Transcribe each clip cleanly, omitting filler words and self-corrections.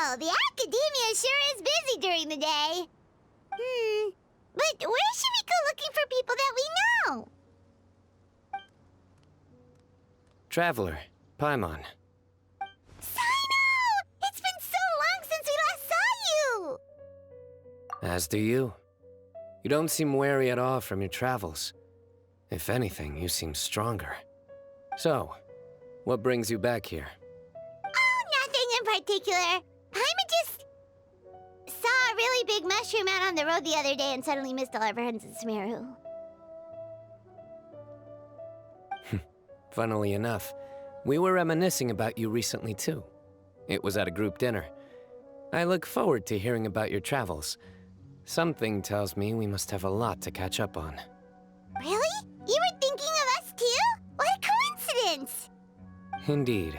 Wow, the academia sure is busy during the day. But where should we go looking for people that we know? Traveler, Paimon. Cyno! It's been so long since we last saw you! As do you. You don't seem weary at all from your travels. If anything, you seem stronger. So, what brings you back here? Oh, nothing in particular. Paimon just saw a really big mushroom out on the road the other day and suddenly missed all our friends in Sumeru. Funnily enough, we were reminiscing about you recently too. It was at a group dinner. I look forward to hearing about your travels. Something tells me we must have a lot to catch up on. Really? You were thinking of us too? What a coincidence! Indeed.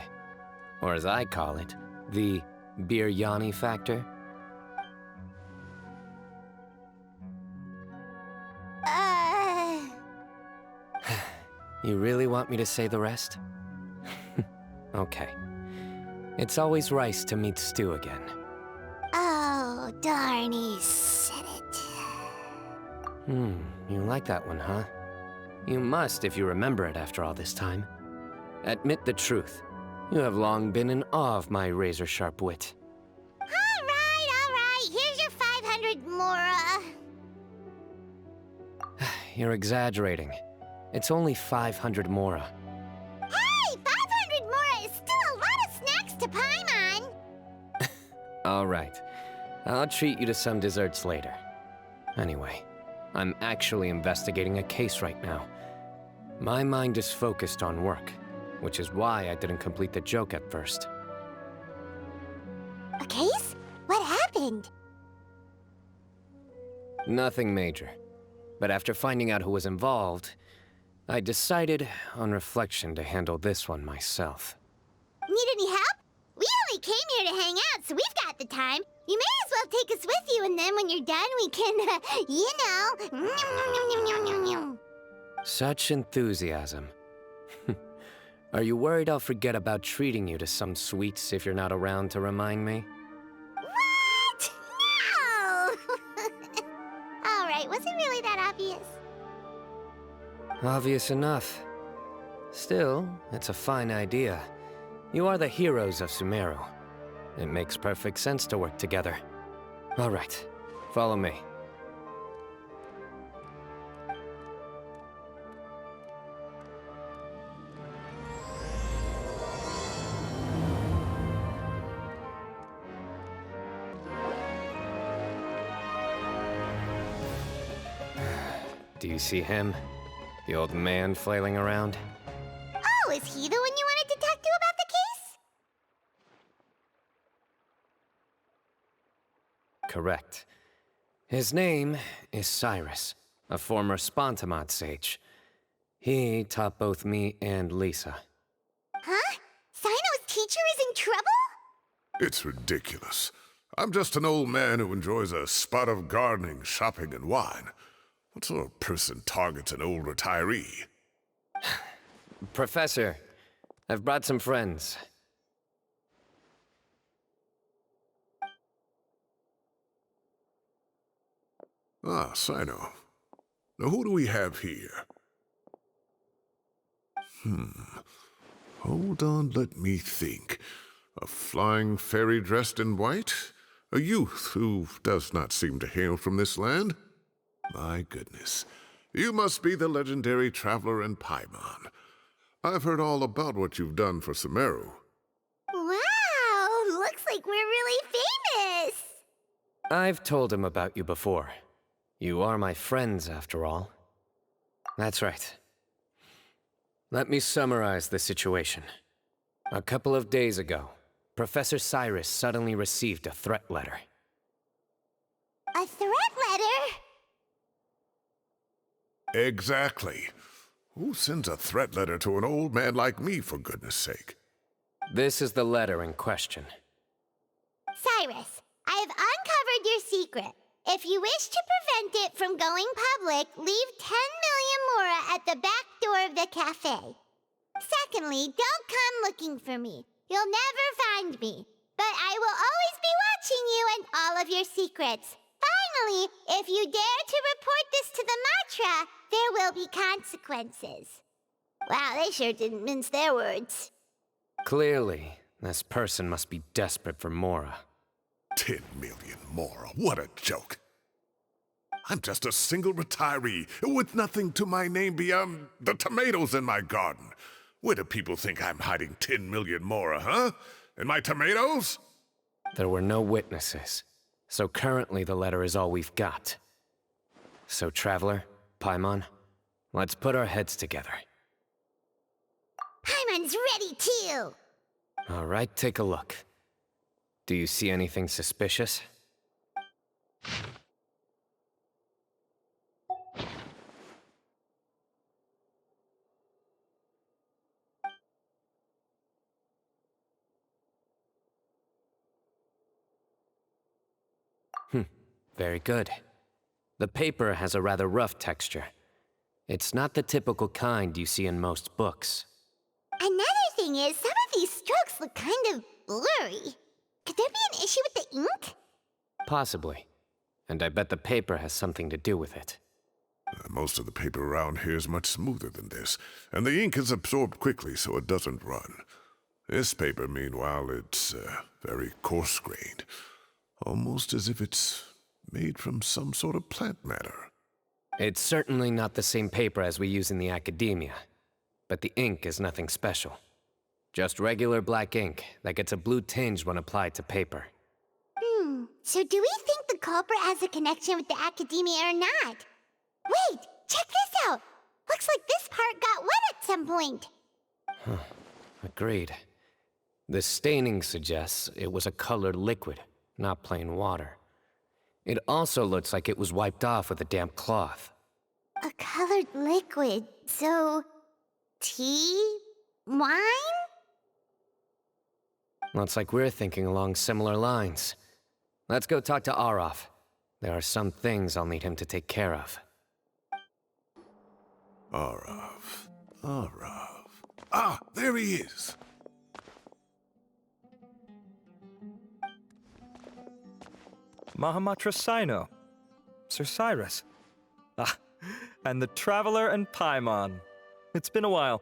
Or as I call it, the biryani factor. You really want me to say the rest? Okay. It's always rice to meet stew again. Oh, darn, he said it. You like that one, huh? You must if you remember it after all this time. Admit the truth. You have long been in awe of my razor-sharp wit. All right. Here's your 500 mora. You're exaggerating. It's only 500 mora. Hey, 500 mora is still a lot of snacks to Paimon. All right. I'll treat you to some desserts later. Anyway, I'm actually investigating a case right now. My mind is focused on work, which is why I didn't complete the joke at first. A case? What happened? Nothing major. But after finding out who was involved, I decided, on reflection, to handle this one myself. Need any help? We only came here to hang out, so we've got the time. You may as well take us with you, and then when you're done, we can, you know... Such enthusiasm. Are you worried I'll forget about treating you to some sweets if you're not around to remind me? What? No! All right, was it really that obvious? Obvious enough. Still, it's a fine idea. You are the heroes of Sumeru. It makes perfect sense to work together. All right, follow me. Do you see him? The old man flailing around? Oh, is he the one you wanted to talk to about the case? Correct. His name is Cyrus, a former Spontamod sage. He taught both me and Lisa. Huh? Cyno's teacher is in trouble? It's ridiculous. I'm just an old man who enjoys a spot of gardening, shopping, and wine. What sort of person targets an old retiree? Professor, I've brought some friends. Ah, Cyno. Now who do we have here? Hold on, let me think. A flying fairy dressed in white? A youth who does not seem to hail from this land? My goodness. You must be the legendary traveler in Paimon. I've heard all about what you've done for Sumeru. Wow, looks like we're really famous. I've told him about you before. You are my friends, after all. That's right. Let me summarize the situation. A couple of days ago, Professor Cyrus suddenly received a threat letter. A threat letter? Exactly. Who sends a threat letter to an old man like me, for goodness sake? This is the letter in question. Cyrus, I have uncovered your secret. If you wish to prevent it from going public, leave 10 million mora at the back door of the cafe. Secondly, don't come looking for me. You'll never find me. but I will always be watching you and all of your secrets. Finally, if you dare to report this to the Matra, there will be consequences. Wow, they sure didn't mince their words. Clearly, this person must be desperate for Mora. 10 million Mora, what a joke. I'm just a single retiree with nothing to my name beyond the tomatoes in my garden. Where do people think I'm hiding 10 million Mora, huh? In my tomatoes? There were no witnesses, so currently the letter is all we've got. So, Traveler, Paimon, let's put our heads together. Paimon's ready too! All right, take a look. Do you see anything suspicious? Very good. The paper has a rather rough texture. It's not the typical kind you see in most books. Another thing is, some of these strokes look kind of blurry. Could there be an issue with the ink? Possibly. And I bet the paper has something to do with it. Most of the paper around here is much smoother than this, and the ink is absorbed quickly so it doesn't run. This paper, meanwhile, it's very coarse-grained. Almost as if it's made from some sort of plant matter. It's certainly not the same paper as we use in the academia, but the ink is nothing special. Just regular black ink that gets a blue tinge when applied to paper. So do we think the culprit has a connection with the academia or not? Wait, check this out! Looks like this part got wet at some point. Agreed. The staining suggests it was a colored liquid, not plain water. It also looks like it was wiped off with a damp cloth. A colored liquid, so... tea? Wine? Looks like we're thinking along similar lines. Let's go talk to Arav. There are some things I'll need him to take care of. Arav. Ah, there he is. Mahamatra Cyno. Sir Cyrus. Ah, and the Traveler and Paimon. It's been a while.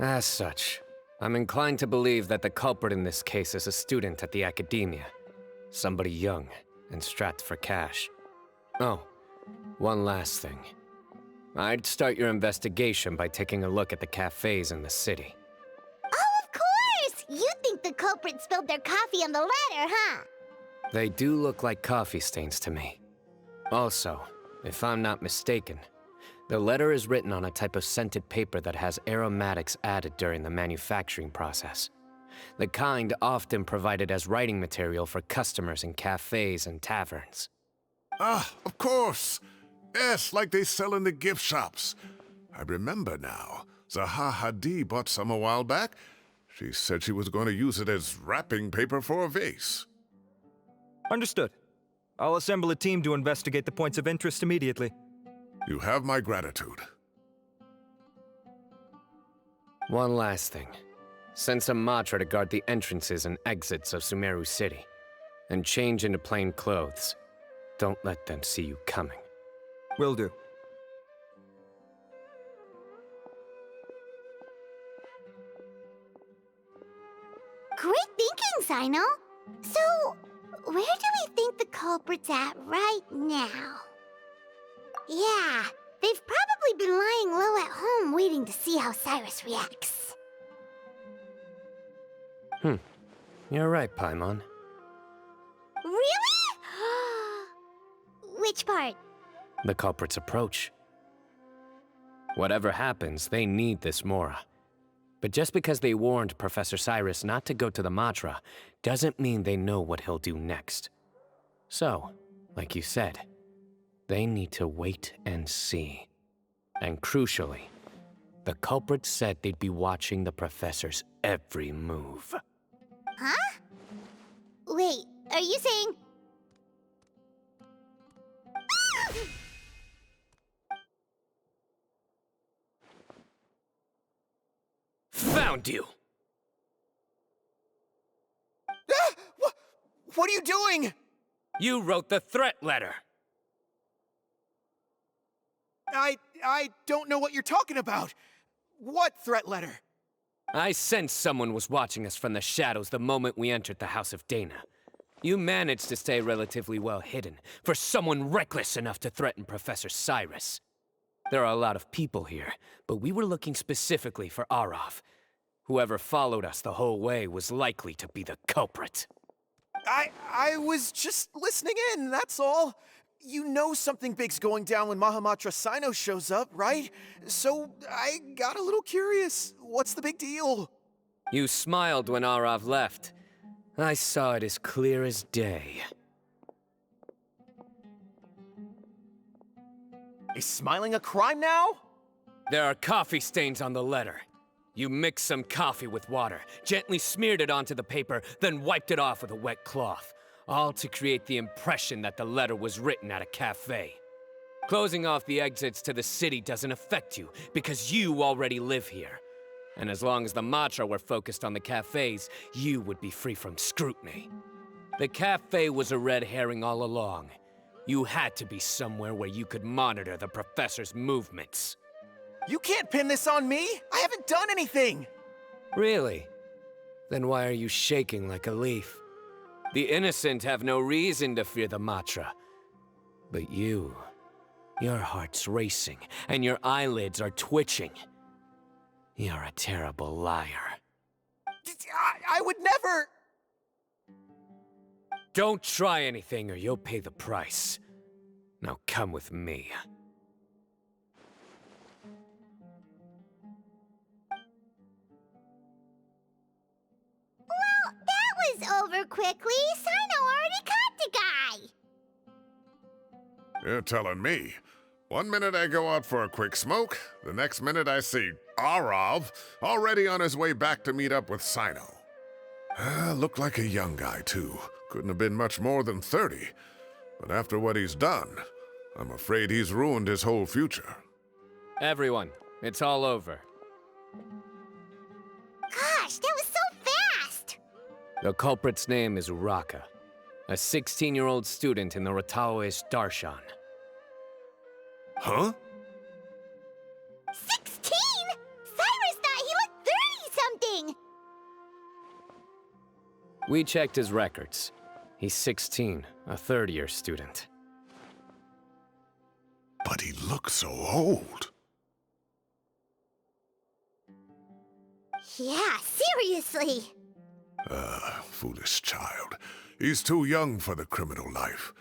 As such, I'm inclined to believe that the culprit in this case is a student at the academia. Somebody young and strapped for cash. Oh, one last thing. I'd start your investigation by taking a look at the cafes in the city. Oh, of course! You think the culprit spilled their coffee on the ladder, huh? They do look like coffee stains to me. Also, if I'm not mistaken, the letter is written on a type of scented paper that has aromatics added during the manufacturing process. The kind often provided as writing material for customers in cafes and taverns. Ah, of course. Yes, like they sell in the gift shops. I remember now. Zaha Hadi bought some a while back. She said she was going to use it as wrapping paper for a vase. Understood. I'll assemble a team to investigate the points of interest immediately. You have my gratitude. One last thing. Send some Matra to guard the entrances and exits of Sumeru City. And change into plain clothes. Don't let them see you coming. Will do. Great thinking, Cyno. So, where do we think the culprit's at right now? Yeah, they've probably been lying low at home waiting to see how Cyrus reacts. You're right, Paimon. Really? Which part? The culprit's approach. Whatever happens, they need this Mora. But just because they warned Professor Cyrus not to go to the Matra, doesn't mean they know what he'll do next. So, like you said, they need to wait and see. And crucially, the culprit said they'd be watching the professor's every move. Huh? Wait, are you saying... found you! Ah! What are you doing? You wrote the threat letter! I don't know what you're talking about. What threat letter? I sensed someone was watching us from the shadows the moment we entered the House of Dana. You managed to stay relatively well hidden for someone reckless enough to threaten Professor Cyrus. There are a lot of people here, but we were looking specifically for Arav. Whoever followed us the whole way was likely to be the culprit. I was just listening in, that's all. You know something big's going down when Mahamatra Cyno shows up, right? So I got a little curious. What's the big deal? You smiled when Arav left. I saw it as clear as day. Is smiling a crime now? There are coffee stains on the letter. You mixed some coffee with water, gently smeared it onto the paper, then wiped it off with a wet cloth. All to create the impression that the letter was written at a cafe. Closing off the exits to the city doesn't affect you, because you already live here. And as long as the Matra were focused on the cafes, you would be free from scrutiny. The cafe was a red herring all along. You had to be somewhere where you could monitor the professor's movements. You can't pin this on me! I haven't done anything! Really? Then why are you shaking like a leaf? The innocent have no reason to fear the Matra. But you, your heart's racing, and your eyelids are twitching. You're a terrible liar. I would never... Don't try anything or you'll pay the price. Now come with me. Well, that was over quickly. Cyno already caught the guy. You're telling me. 1 minute I go out for a quick smoke, the next minute I see Arav already on his way back to meet up with Cyno. Looked like a young guy, too. Couldn't have been much more than 30. But after what he's done, I'm afraid he's ruined his whole future. Everyone, it's all over. Gosh, that was so fast. The culprit's name is Uraka, a 16-year-old student in the Rataoist Darshan. Huh? 16? Cyrus thought he looked 30-something. We checked his records. He's 16, a third-year student. But he looks so old. Yeah, seriously. Foolish child. He's too young for the criminal life.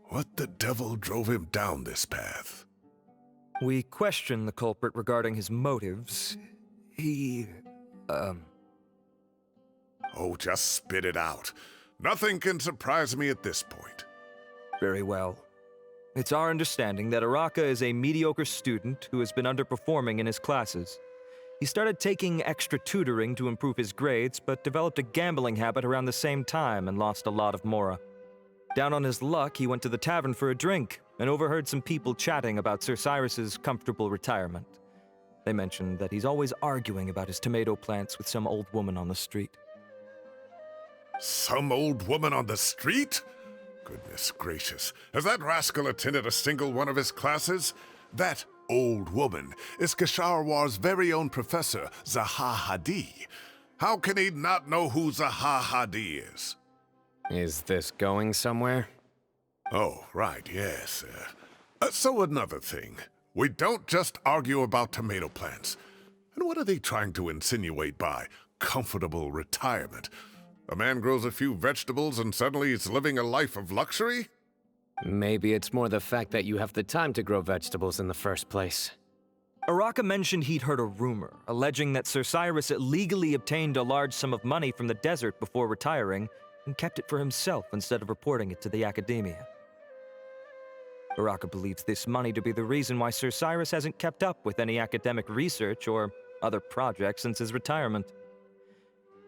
What the devil drove him down this path? We questioned the culprit regarding his motives. Oh, just spit it out. Nothing can surprise me at this point. Very well. It's our understanding that Araka is a mediocre student who has been underperforming in his classes. He started taking extra tutoring to improve his grades, but developed a gambling habit around the same time and lost a lot of mora. Down on his luck, he went to the tavern for a drink and overheard some people chatting about Sir Cyrus's comfortable retirement. They mentioned that he's always arguing about his tomato plants with some old woman on the street. Some old woman on the street? Goodness gracious, has that rascal attended a single one of his classes? That old woman is Kasharwar's very own professor, Zaha Hadi. How can he not know who Zaha Hadi is? Is this going somewhere? Oh, right, yes. So another thing. We don't just argue about tomato plants. And what are they trying to insinuate by comfortable retirement? A man grows a few vegetables and suddenly he's living a life of luxury? Maybe it's more the fact that you have the time to grow vegetables in the first place. Araka mentioned he'd heard a rumor, alleging that Sir Cyrus illegally obtained a large sum of money from the desert before retiring, and kept it for himself instead of reporting it to the academia. Araka believes this money to be the reason why Sir Cyrus hasn't kept up with any academic research or other projects since his retirement.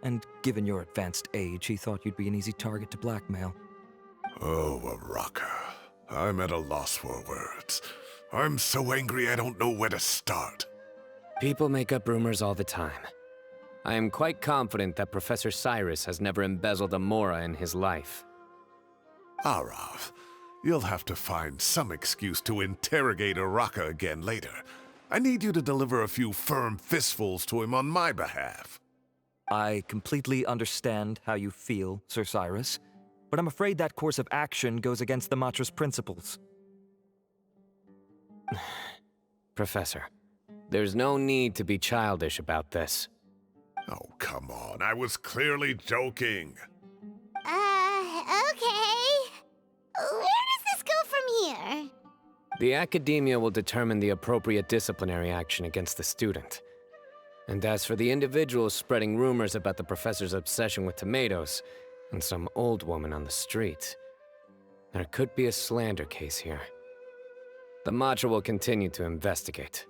And given your advanced age, he thought you'd be an easy target to blackmail. Oh, Araka. I'm at a loss for words. I'm so angry I don't know where to start. People make up rumors all the time. I am quite confident that Professor Cyrus has never embezzled a mora in his life. Arav, you'll have to find some excuse to interrogate Araka again later. I need you to deliver a few firm fistfuls to him on my behalf. I completely understand how you feel, Sir Cyrus, but I'm afraid that course of action goes against the Matra's principles. Professor, there's no need to be childish about this. Oh, come on. I was clearly joking. Okay. Where does this go from here? The Academia will determine the appropriate disciplinary action against the student. And as for the individuals spreading rumors about the professor's obsession with tomatoes and some old woman on the street, there could be a slander case here. The Matra will continue to investigate.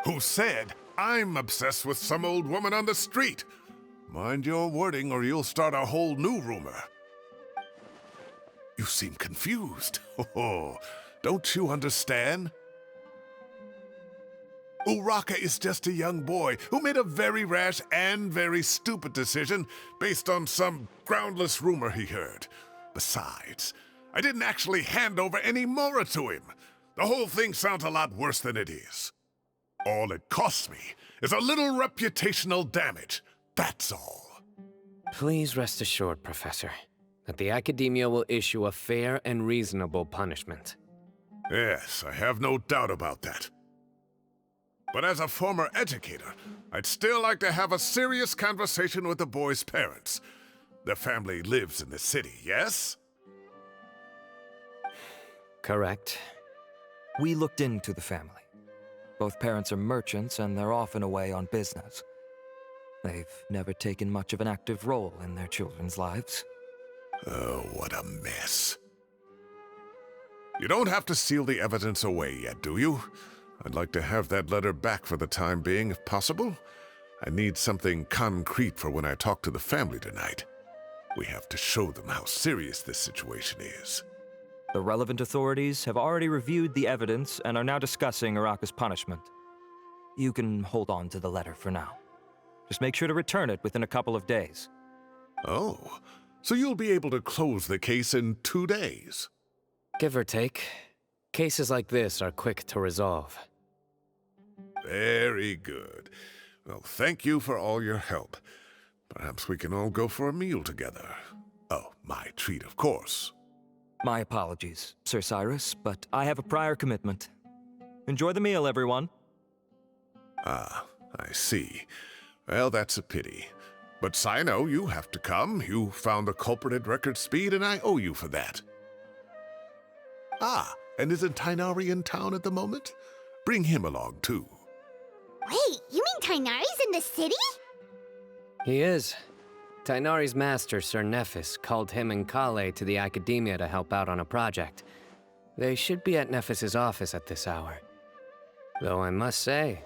Who said I'm obsessed with some old woman on the street? Mind your wording or you'll start a whole new rumor. You seem confused. Oh, don't you understand? Uraka is just a young boy who made a very rash and very stupid decision based on some groundless rumor he heard. Besides, I didn't actually hand over any mora to him. The whole thing sounds a lot worse than it is. All it costs me is a little reputational damage. That's all. Please rest assured, Professor, that the Academia will issue a fair and reasonable punishment. Yes, I have no doubt about that. But as a former educator, I'd still like to have a serious conversation with the boy's parents. Their family lives in the city, yes? Correct. We looked into the family. Both parents are merchants and they're often away on business. They've never taken much of an active role in their children's lives. Oh, what a mess. You don't have to seal the evidence away yet, do you? I'd like to have that letter back for the time being, if possible. I need something concrete for when I talk to the family tonight. We have to show them how serious this situation is. The relevant authorities have already reviewed the evidence and are now discussing Araka's punishment. You can hold on to the letter for now. Just make sure to return it within a couple of days. Oh, so you'll be able to close the case in 2 days? Give or take. Cases like this are quick to resolve. Very good. Well, thank you for all your help. Perhaps we can all go for a meal together. Oh, my treat, of course. My apologies, Sir Cyrus, but I have a prior commitment. Enjoy the meal, everyone. Ah, I see. Well, that's a pity. But Cyno, you have to come. You found the culprit at record speed, and I owe you for that. Ah, and isn't Tighnari in town at the moment? Bring him along, too. Wait, you mean Tighnari's in the city? He is. Tighnari's master, Sir Nephis, called him and Kale to the Academia to help out on a project. They should be at Nephis's office at this hour. Though I must say,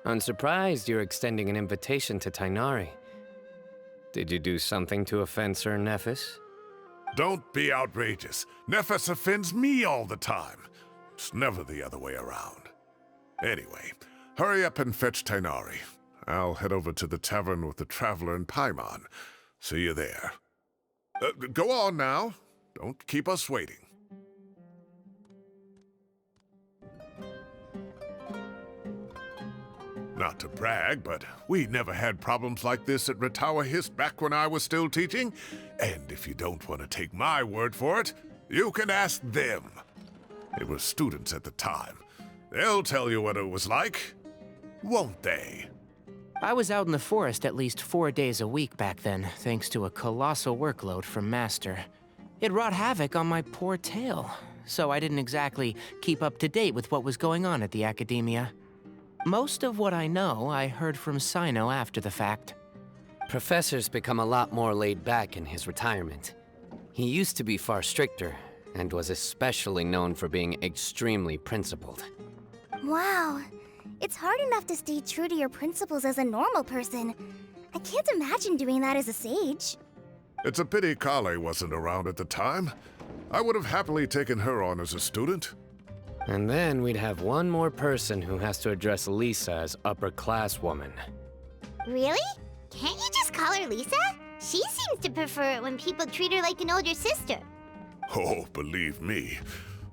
I'm surprised you're extending an invitation to Tighnari. Did you do something to offend Sir Nephis? Don't be outrageous. Nephis offends me all the time. It's never the other way around. Anyway, hurry up and fetch Tighnari. I'll head over to the tavern with the Traveler and Paimon. See you there. Go on now. Don't keep us waiting. Not to brag, but we never had problems like this at Ratawa Hist back when I was still teaching. And if you don't want to take my word for it, you can ask them. They were students at the time. They'll tell you what it was like, won't they? I was out in the forest at least 4 days a week back then, thanks to a colossal workload from Master. It wrought havoc on my poor tail, so I didn't exactly keep up to date with what was going on at the Academia. Most of what I know, I heard from Cyno after the fact. Professor's become a lot more laid back in his retirement. He used to be far stricter, and was especially known for being extremely principled. Wow. It's hard enough to stay true to your principles as a normal person. I can't imagine doing that as a sage. It's a pity Kale wasn't around at the time. I would have happily taken her on as a student. And then we'd have one more person who has to address Lisa as upper-class woman. Really? Can't you just call her Lisa? She seems to prefer it when people treat her like an older sister. Oh, believe me,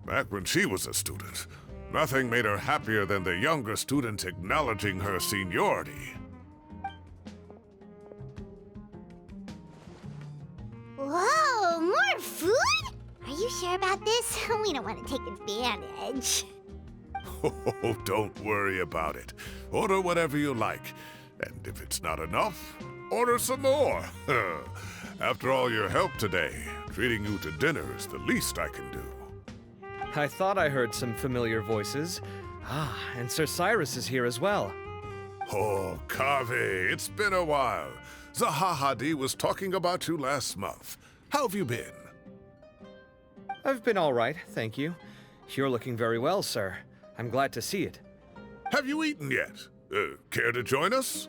back when she was a student, nothing made her happier than the younger students acknowledging her seniority. Whoa, more food? Are you sure about this? We don't want to take advantage. Oh, don't worry about it. Order whatever you like. And if it's not enough, order some more. After all your help today, treating you to dinner is the least I can do. I thought I heard some familiar voices. Ah, and Sir Cyrus is here as well. Oh, Kave, it's been a while. Zahahadi was talking about you last month. How have you been? I've been all right, thank you. You're looking very well, sir. I'm glad to see it. Have you eaten yet? Care to join us?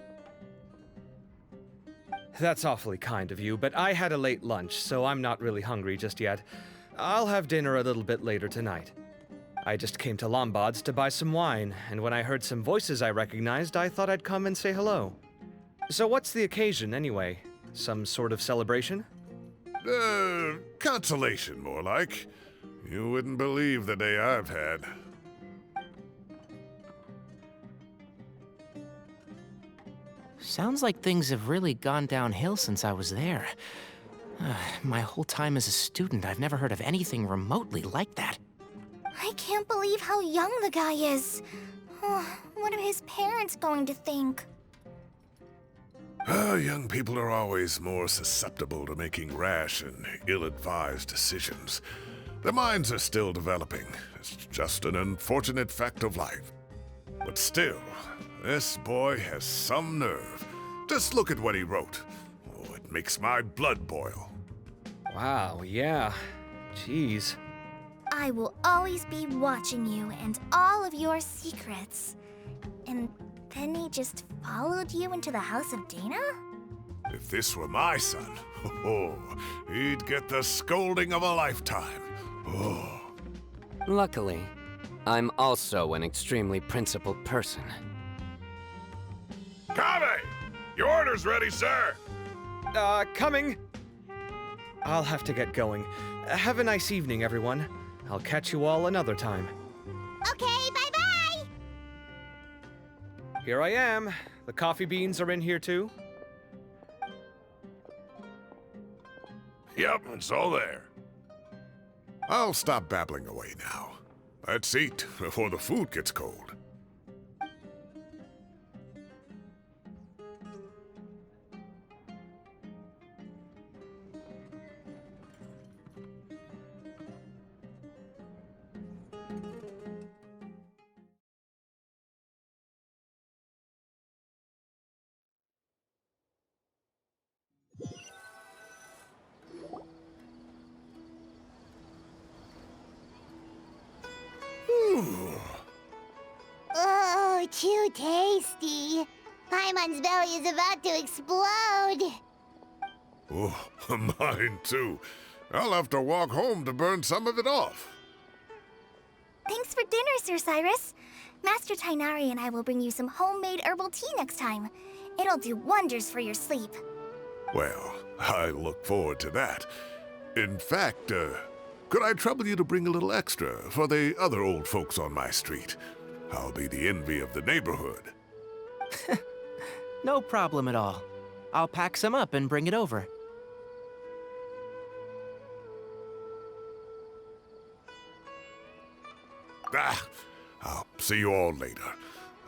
That's awfully kind of you, but I had a late lunch, so I'm not really hungry just yet. I'll have dinner a little bit later tonight. I just came to Lombard's to buy some wine, and when I heard some voices I recognized, I thought I'd come and say hello. So what's the occasion, anyway? Some sort of celebration? Consolation, more like. You wouldn't believe the day I've had. Sounds like things have really gone downhill since I was there. My whole time as a student, I've never heard of anything remotely like that. I can't believe how young the guy is. What are his parents going to think? Young people are always more susceptible to making rash and ill-advised decisions. Their minds are still developing. It's just an unfortunate fact of life. But still, this boy has some nerve. Just look at what he wrote. Oh, it makes my blood boil. Wow, yeah. Jeez. I will always be watching you and all of your secrets. And then he just followed you into the house of Dana? If this were my son, he'd get the scolding of a lifetime. Oh. Luckily, I'm also an extremely principled person. Kave! Your order's ready, sir! Coming! I'll have to get going. Have a nice evening, everyone. I'll catch you all another time. Okay, bye-bye! Here I am. The coffee beans are in here too. Yep, it's all there. I'll stop babbling away now. Let's eat before the food gets cold. Oh, too tasty. Paimon's belly is about to explode. Oh, mine too. I'll have to walk home to burn some of it off. Thanks for dinner, Sir Cyrus. Master Tighnari and I will bring you some homemade herbal tea next time. It'll do wonders for your sleep. Well, I look forward to that. In fact, could I trouble you to bring a little extra for the other old folks on my street? I'll be the envy of the neighborhood. No problem at all. I'll pack some up and bring it over. I'll see you all later.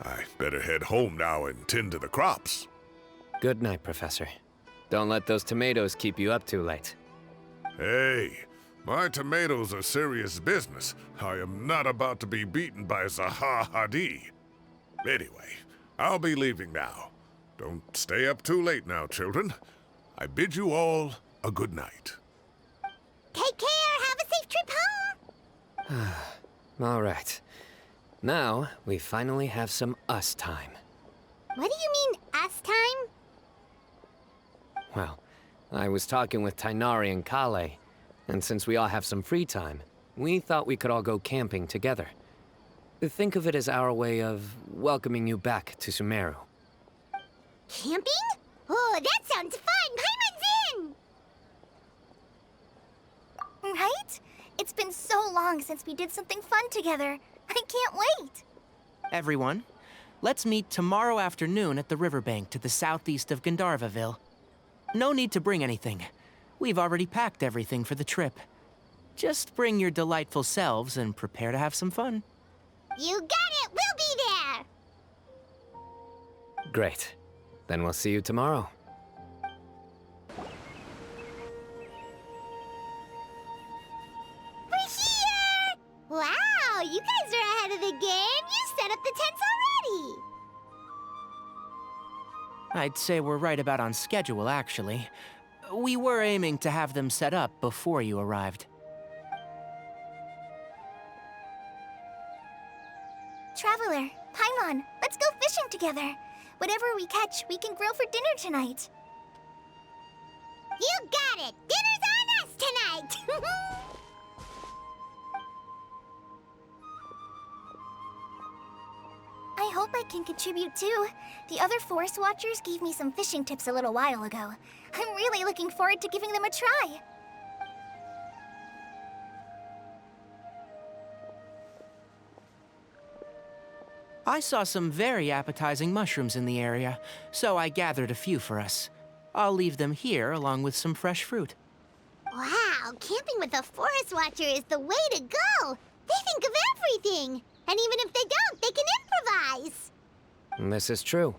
I better head home now and tend to the crops. Good night, Professor. Don't let those tomatoes keep you up too late. Hey, my tomatoes are serious business. I am not about to be beaten by Zahahadi. Anyway, I'll be leaving now. Don't stay up too late now, children. I bid you all a good night. Take care. Have a safe trip home. All right. Now, we finally have some us time. What do you mean, us time? Well, I was talking with Tighnari and Kale, and since we all have some free time, we thought we could all go camping together. Think of it as our way of welcoming you back to Sumeru. Camping? Oh, that sounds fun! Paimon's in! Right? It's been so long since we did something fun together. I can't wait. Everyone, let's meet tomorrow afternoon at the riverbank to the southeast of Gandharvaville. No need to bring anything. We've already packed everything for the trip. Just bring your delightful selves and prepare to have some fun. You got it! We'll be there! Great. Then we'll see you tomorrow. We're here! Wow, you guys are ahead of the game! You set up the tents already! I'd say we're right about on schedule, actually. We were aiming to have them set up before you arrived. Traveler, Paimon, let's go fishing together. Whatever we catch, we can grill for dinner tonight. You got it! Dinner's on us tonight! I hope I can contribute too. The other Forest Watchers gave me some fishing tips a little while ago. I'm really looking forward to giving them a try. I saw some very appetizing mushrooms in the area, so I gathered a few for us. I'll leave them here along with some fresh fruit. Wow, camping with a Forest Watcher is the way to go! They think of everything! And even if they don't, they can improvise! This is true.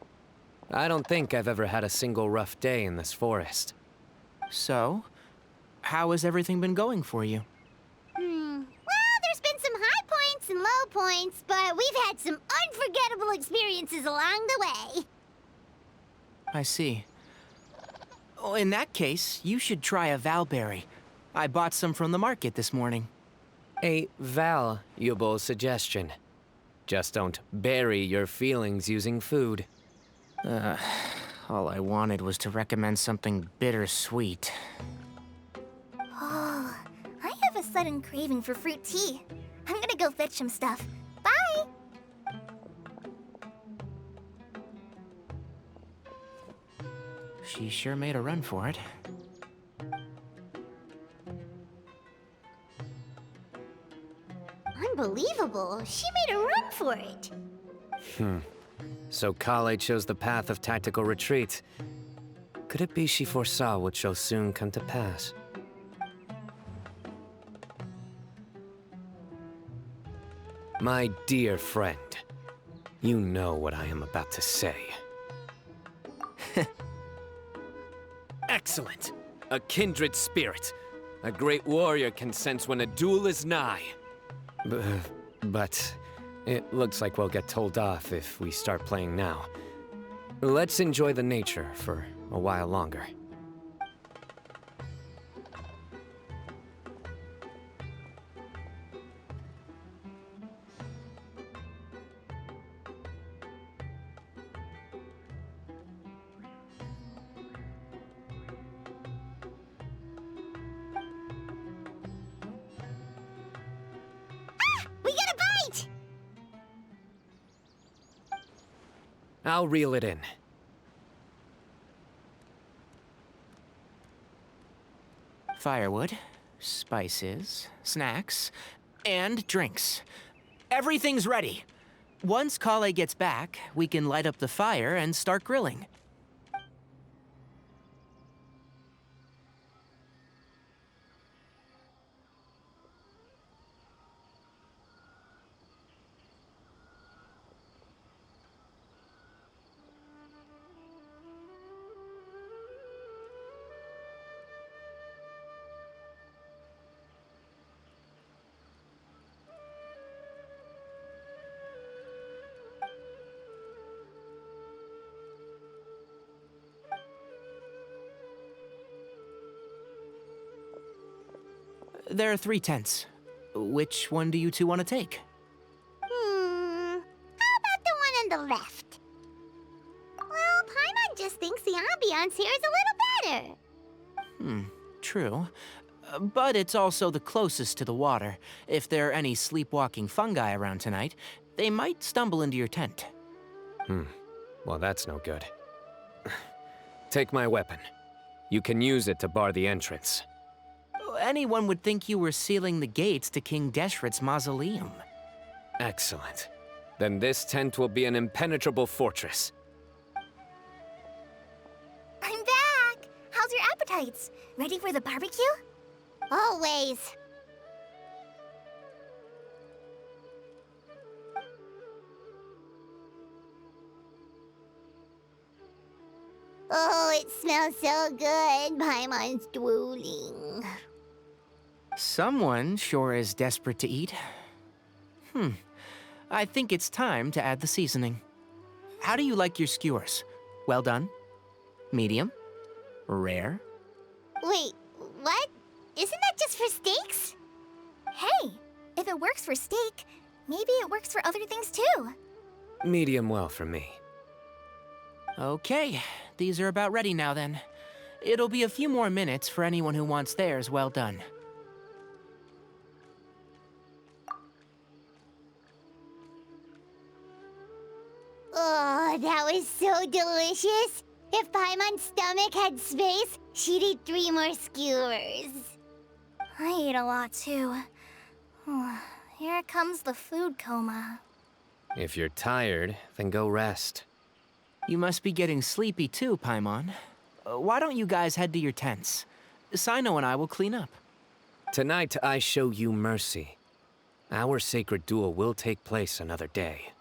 I don't think I've ever had a single rough day in this forest. So, how has everything been going for you? Well, there's been some high points and low points, but we've had some unforgettable experiences along the way. I see. Oh, in that case, you should try a valberry. I bought some from the market this morning. A valuable suggestion. Just don't bury your feelings using food. All I wanted was to recommend something bittersweet. Oh, I have a sudden craving for fruit tea. I'm gonna go fetch some stuff. Bye! She sure made a run for it. Unbelievable. She made a run for it. So Kale chose the path of tactical retreat. Could it be she foresaw what shall soon come to pass? My dear friend, you know what I am about to say. Excellent! A kindred spirit. A great warrior can sense when a duel is nigh. But it looks like we'll get told off if we start playing now. Let's enjoy the nature for a while longer. We got a bite! I'll reel it in. Firewood, spices, snacks, and drinks. Everything's ready. Once Kale gets back, we can light up the fire and start grilling. There are 3 tents. Which one do you two want to take? How about the one on the left? Well, Paimon just thinks the ambiance here is a little better. True. But it's also the closest to the water. If there are any sleepwalking fungi around tonight, they might stumble into your tent. Well, that's no good. Take my weapon. You can use it to bar the entrance. Anyone would think you were sealing the gates to King Deshret's mausoleum. Excellent. Then this tent will be an impenetrable fortress. I'm back! How's your appetites? Ready for the barbecue? Always. Oh, it smells so good. Paimon's drooling. Someone sure is desperate to eat. I think it's time to add the seasoning. How do you like your skewers? Well done? Medium? Rare? Wait, what? Isn't that just for steaks? Hey, if it works for steak, maybe it works for other things too. Medium well for me. Okay, these are about ready now then. It'll be a few more minutes for anyone who wants theirs well done. Oh, that was so delicious. If Paimon's stomach had space, she'd eat 3 more skewers. I ate a lot too. Here comes the food coma. If you're tired, then go rest. You must be getting sleepy too, Paimon. Why don't you guys head to your tents? Cyno and I will clean up. Tonight, I show you mercy. Our sacred duel will take place another day.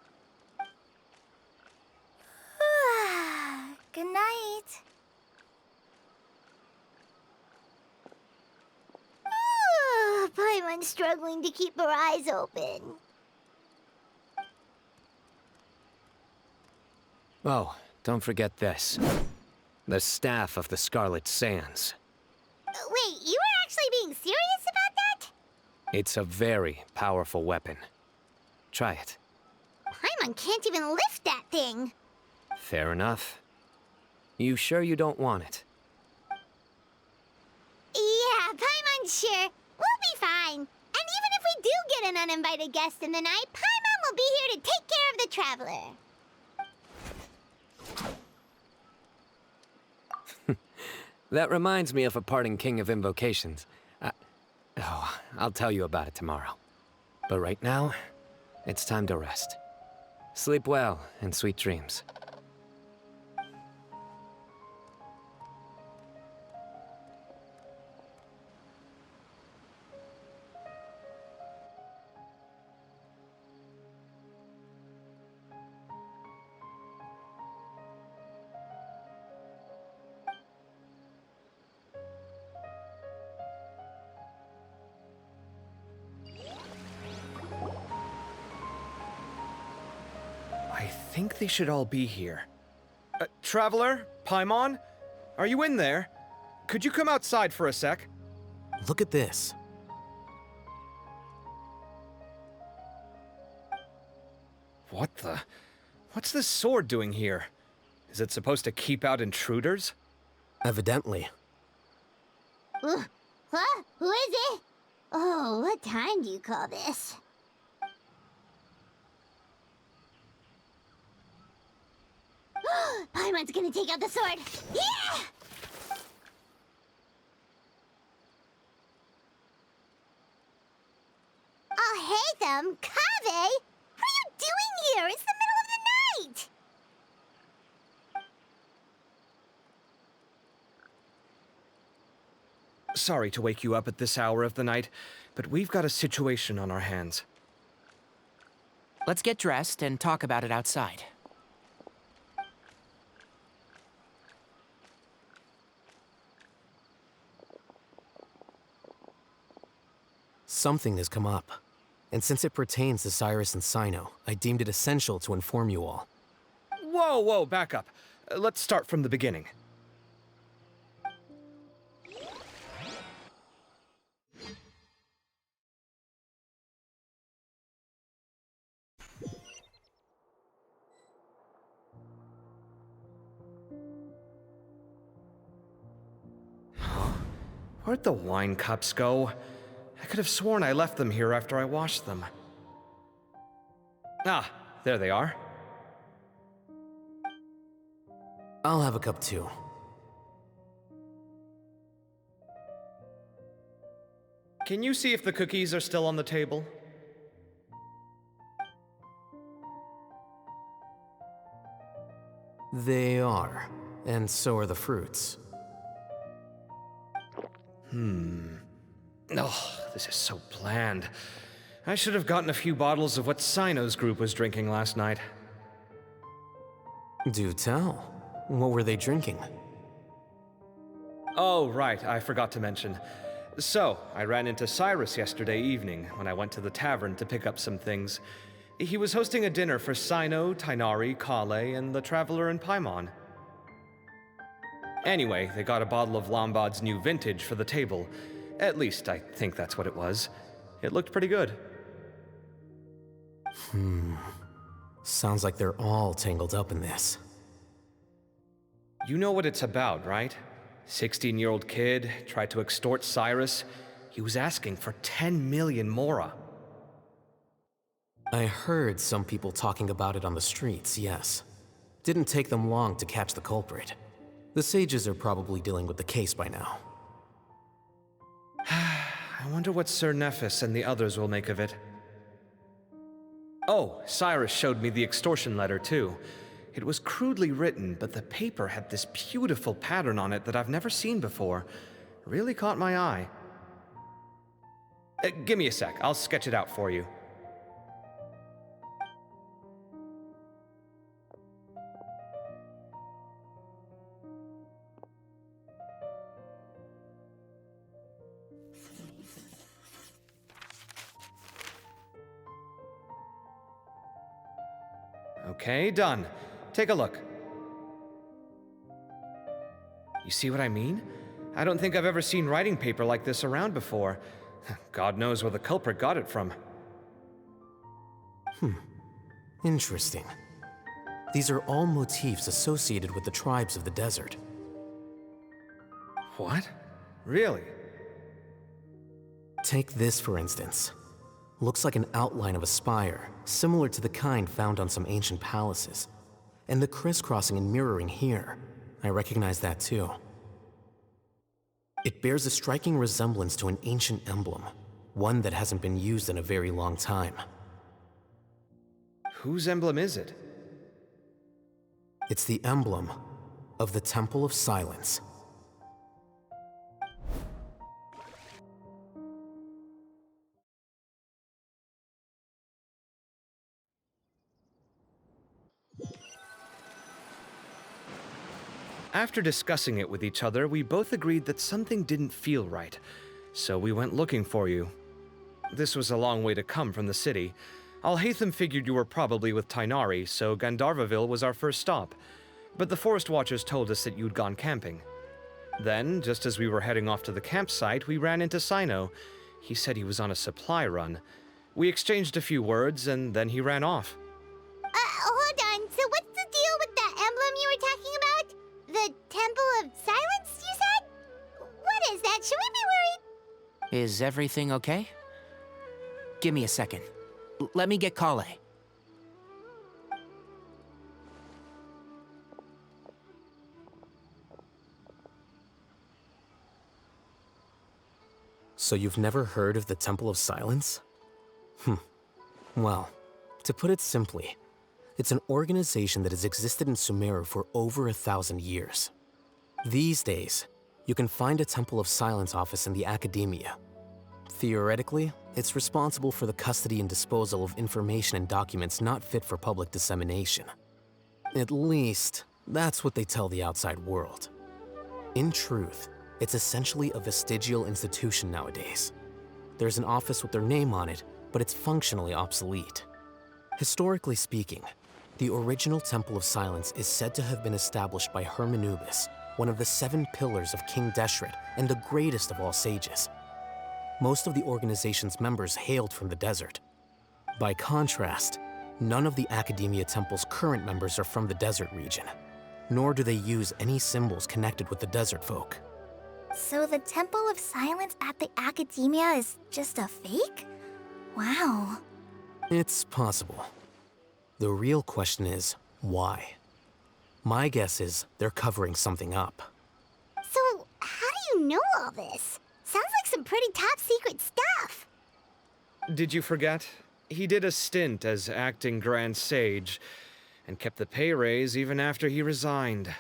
Good night. Paimon's struggling to keep her eyes open. Oh, don't forget this. The Staff of the Scarlet Sands. Wait, you were actually being serious about that? It's a very powerful weapon. Try it. Paimon can't even lift that thing. Fair enough. You sure you don't want it? Yeah, Paimon's sure. We'll be fine. And even if we do get an uninvited guest in the night, Paimon will be here to take care of the traveler. That reminds me of a parting king of invocations. I'll tell you about it tomorrow. But right now, it's time to rest. Sleep well and sweet dreams. I think they should all be here. Traveler? Paimon? Are you in there? Could you come outside for a sec? Look at this. What the? What's this sword doing here? Is it supposed to keep out intruders? Evidently. Huh? Who is it? Oh, what time do you call this? Paimon's gonna take out the sword. Yeah! Oh, hey them, Kave! What are you doing here? It's the middle of the night! Sorry to wake you up at this hour of the night, but we've got a situation on our hands. Let's get dressed and talk about it outside. Something has come up. And since it pertains to Cyrus and Cyno, I deemed it essential to inform you all. Whoa, back up. Let's start from the beginning. Where'd the wine cups go? I could have sworn I left them here after I washed them. Ah, there they are. I'll have a cup too. Can you see if the cookies are still on the table? They are, and so are the fruits. Oh, this is so bland. I should have gotten a few bottles of what Cyno's group was drinking last night. Do tell. What were they drinking? Oh, right, I forgot to mention. So, I ran into Cyrus yesterday evening when I went to the tavern to pick up some things. He was hosting a dinner for Cyno, Tighnari, Kale, and the Traveler and Paimon. Anyway, they got a bottle of Lombard's new vintage for the table. At least, I think that's what it was. It looked pretty good. Sounds like they're all tangled up in this. You know what it's about, right? 16-year-old kid tried to extort Cyrus. He was asking for 10 million mora. I heard some people talking about it on the streets, yes. Didn't take them long to catch the culprit. The sages are probably dealing with the case by now. I wonder what Sir Nephis and the others will make of it. Oh, Cyrus showed me the extortion letter, too. It was crudely written, but the paper had this beautiful pattern on it that I've never seen before. Really caught my eye. Give me a sec, I'll sketch it out for you. Okay, done. Take a look. You see what I mean? I don't think I've ever seen writing paper like this around before. God knows where the culprit got it from. Interesting. These are all motifs associated with the tribes of the desert. What? Really? Take this, for instance. Looks like an outline of a spire, similar to the kind found on some ancient palaces. And the crisscrossing and mirroring here, I recognize that too. It bears a striking resemblance to an ancient emblem, one that hasn't been used in a very long time. Whose emblem is it? It's the emblem of the Temple of Silence. After discussing it with each other, we both agreed that something didn't feel right, so we went looking for you. This was a long way to come from the city. Alhaitham figured you were probably with Tighnari, so Gandharvaville was our first stop. But the Forest Watchers told us that you'd gone camping. Then, just as we were heading off to the campsite, we ran into Cyno. He said he was on a supply run. We exchanged a few words, and then he ran off. Hold on. So what's the deal with that emblem you were talking about? The Temple of Silence, you said? What is that? Should we be worried? Is everything okay? Give me a second. Let me get Kale. So you've never heard of the Temple of Silence? Well, to put it simply, it's an organization that has existed in Sumeru for over 1,000 years. These days, you can find a Temple of Silence office in the academia. Theoretically, it's responsible for the custody and disposal of information and documents not fit for public dissemination. At least, that's what they tell the outside world. In truth, it's essentially a vestigial institution nowadays. There's an office with their name on it, but it's functionally obsolete. Historically speaking, the original Temple of Silence is said to have been established by Hermanubis, one of the 7 pillars of King Deshret and the greatest of all sages. Most of the organization's members hailed from the desert. By contrast, none of the Academia Temple's current members are from the desert region, nor do they use any symbols connected with the desert folk. So the Temple of Silence at the Academia is just a fake? Wow. It's possible. The real question is, why? My guess is they're covering something up. So, how do you know all this? Sounds like some pretty top-secret stuff. Did you forget? He did a stint as acting Grand Sage, and kept the pay raise even after he resigned.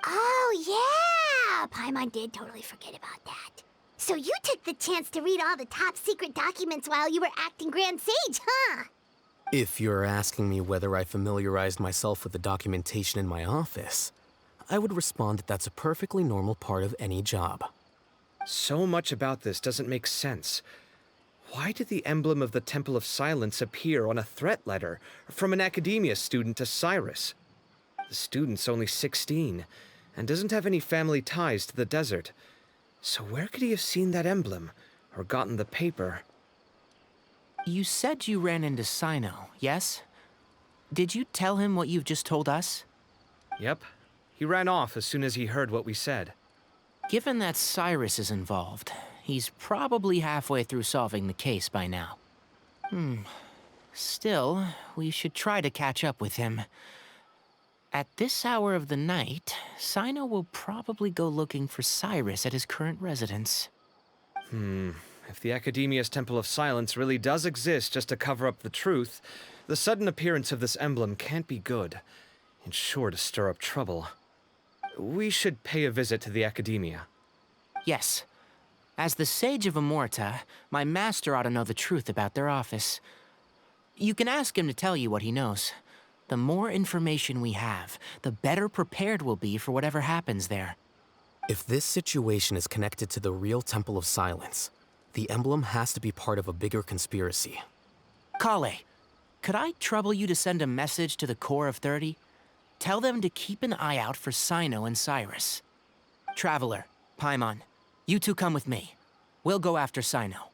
Oh, yeah! Paimon did totally forget about that. So you took the chance to read all the top-secret documents while you were acting Grand Sage, huh? If you're asking me whether I familiarized myself with the documentation in my office, I would respond that that's a perfectly normal part of any job. So much about this doesn't make sense. Why did the emblem of the Temple of Silence appear on a threat letter from an academia student to Cyrus? The student's only 16 and doesn't have any family ties to the desert. So where could he have seen that emblem or gotten the paper? You said you ran into Cyno, yes? Did you tell him what you've just told us? Yep. He ran off as soon as he heard what we said. Given that Cyrus is involved, he's probably halfway through solving the case by now. Still, we should try to catch up with him. At this hour of the night, Cyno will probably go looking for Cyrus at his current residence. If the Academia's Temple of Silence really does exist just to cover up the truth, the sudden appearance of this emblem can't be good. It's sure to stir up trouble. We should pay a visit to the Academia. Yes. As the Sage of Amorta, my master ought to know the truth about their office. You can ask him to tell you what he knows. The more information we have, the better prepared we'll be for whatever happens there. If this situation is connected to the real Temple of Silence, the emblem has to be part of a bigger conspiracy. Kale, could I trouble you to send a message to the Core of 30? Tell them to keep an eye out for Cyno and Cyrus. Traveler, Paimon, you two come with me. We'll go after Cyno.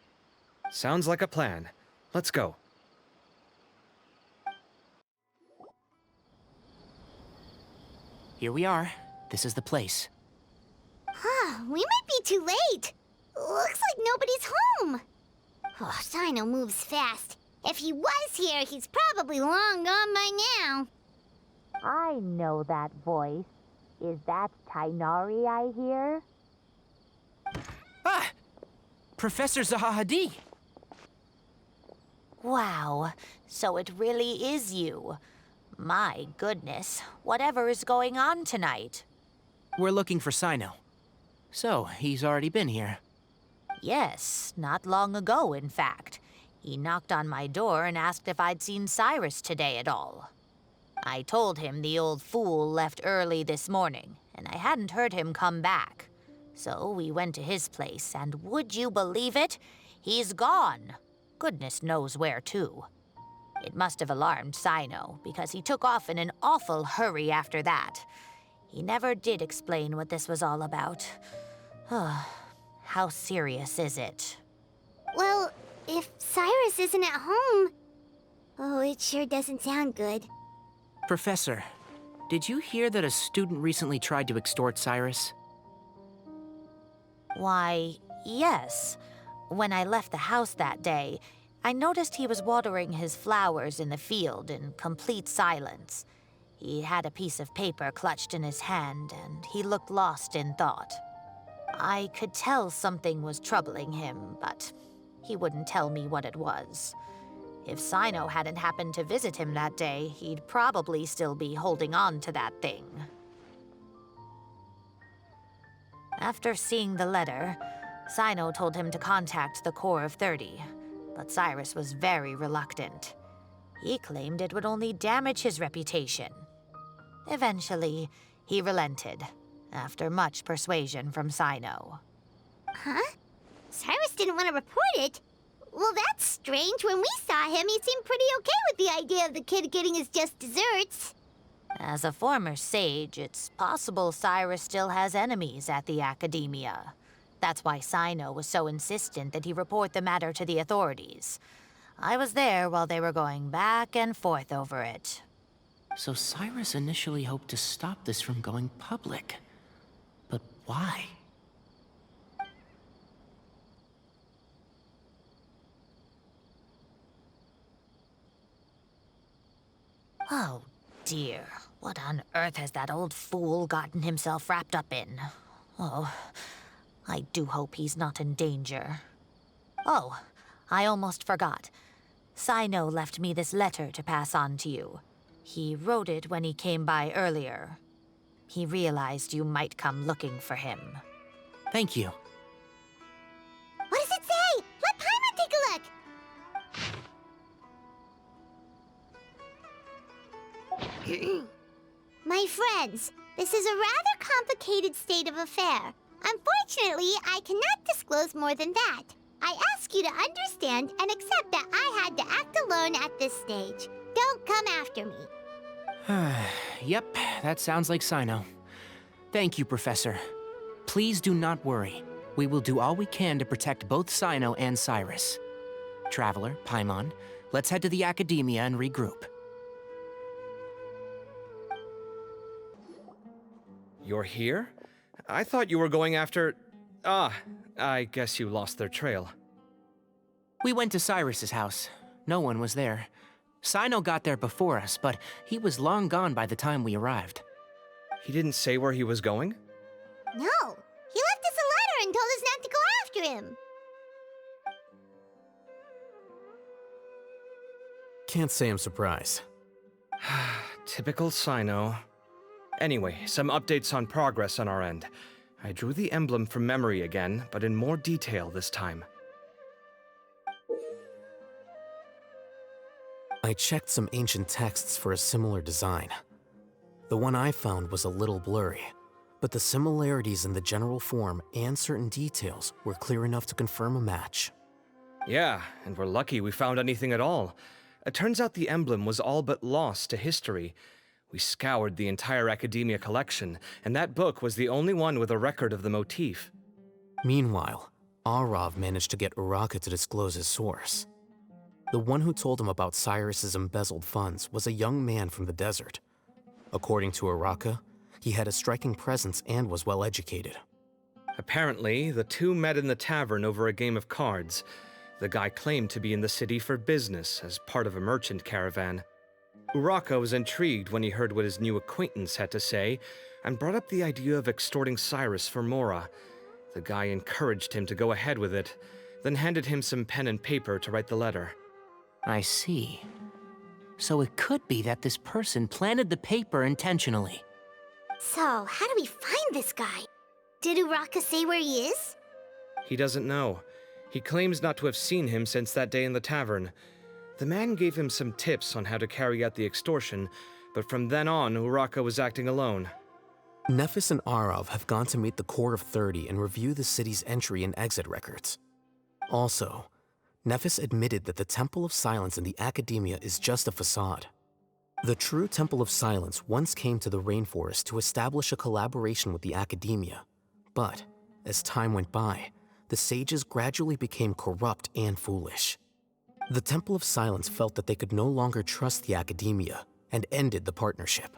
Sounds like a plan. Let's go. Here we are. This is the place. We might be too late. Looks like nobody's home. Oh, Cyno moves fast. If he was here, he's probably long gone by now. I know that voice. Is that Tainari I hear? Ah! Professor Zahahadi! Wow, so it really is you. My goodness, whatever is going on tonight? We're looking for Cyno. So, he's already been here. Yes, not long ago, in fact. He knocked on my door and asked if I'd seen Cyrus today at all. I told him the old fool left early this morning, and I hadn't heard him come back. So we went to his place, and would you believe it? He's gone. Goodness knows where to. It must have alarmed Cyno, because he took off in an awful hurry after that. He never did explain what this was all about. How serious is it? Well, if Cyrus isn't at home... Oh, it sure doesn't sound good. Professor, did you hear that a student recently tried to extort Cyrus? Why, yes. When I left the house that day, I noticed he was watering his flowers in the field in complete silence. He had a piece of paper clutched in his hand, and he looked lost in thought. I could tell something was troubling him, but he wouldn't tell me what it was. If Cyno hadn't happened to visit him that day, he'd probably still be holding on to that thing. After seeing the letter, Cyno told him to contact the Core of 30, but Cyrus was very reluctant. He claimed it would only damage his reputation. Eventually, he relented, after much persuasion from Cyno. Huh? Cyrus didn't want to report it? Well, that's strange. When we saw him, he seemed pretty okay with the idea of the kid getting his just desserts. As a former sage, it's possible Cyrus still has enemies at the Academia. That's why Cyno was so insistent that he report the matter to the authorities. I was there while they were going back and forth over it. So Cyrus initially hoped to stop this from going public. But why? Oh, dear. What on earth has that old fool gotten himself wrapped up in? Oh, I do hope he's not in danger. Oh, I almost forgot. Cyno left me this letter to pass on to you. He wrote it when he came by earlier. He realized you might come looking for him. Thank you. What does it say? Let Paimon take a look! My friends, this is a rather complicated state of affair. Unfortunately, I cannot disclose more than that. I ask you to understand and accept that I had to act alone at this stage. Don't come after me. Yep, that sounds like Cyno. Thank you, Professor. Please do not worry. We will do all we can to protect both Cyno and Cyrus. Traveler, Paimon, let's head to the Academia and regroup. You're here? I thought you were going after... Ah, I guess you lost their trail. We went to Cyrus's house. No one was there. Cyno got there before us, but he was long gone by the time we arrived. He didn't say where he was going? No, he left us a letter and told us not to go after him. Can't say I'm surprised. Typical Cyno. Anyway, some updates on progress on our end. I drew the emblem from memory again, but in more detail this time. I checked some ancient texts for a similar design. The one I found was a little blurry, but the similarities in the general form and certain details were clear enough to confirm a match. Yeah, and we're lucky we found anything at all. It turns out the emblem was all but lost to history. We scoured the entire Academia collection, and that book was the only one with a record of the motif. Meanwhile, Arav managed to get Uraka to disclose his source. The one who told him about Cyrus's embezzled funds was a young man from the desert. According to Uraka, he had a striking presence and was well educated. Apparently, the two met in the tavern over a game of cards. The guy claimed to be in the city for business as part of a merchant caravan. Uraka was intrigued when he heard what his new acquaintance had to say, and brought up the idea of extorting Cyrus for Mora. The guy encouraged him to go ahead with it, then handed him some pen and paper to write the letter. I see. So it could be that this person planted the paper intentionally. So, how do we find this guy? Did Uraka say where he is? He doesn't know. He claims not to have seen him since that day in the tavern. The man gave him some tips on how to carry out the extortion, but from then on, Uraka was acting alone. Nephis and Arav have gone to meet the Core of 30 and review the city's entry and exit records. Also, Nephis admitted that the Temple of Silence in the Academia is just a facade. The true Temple of Silence once came to the rainforest to establish a collaboration with the Academia, but as time went by, the sages gradually became corrupt and foolish. The Temple of Silence felt that they could no longer trust the Academia and ended the partnership.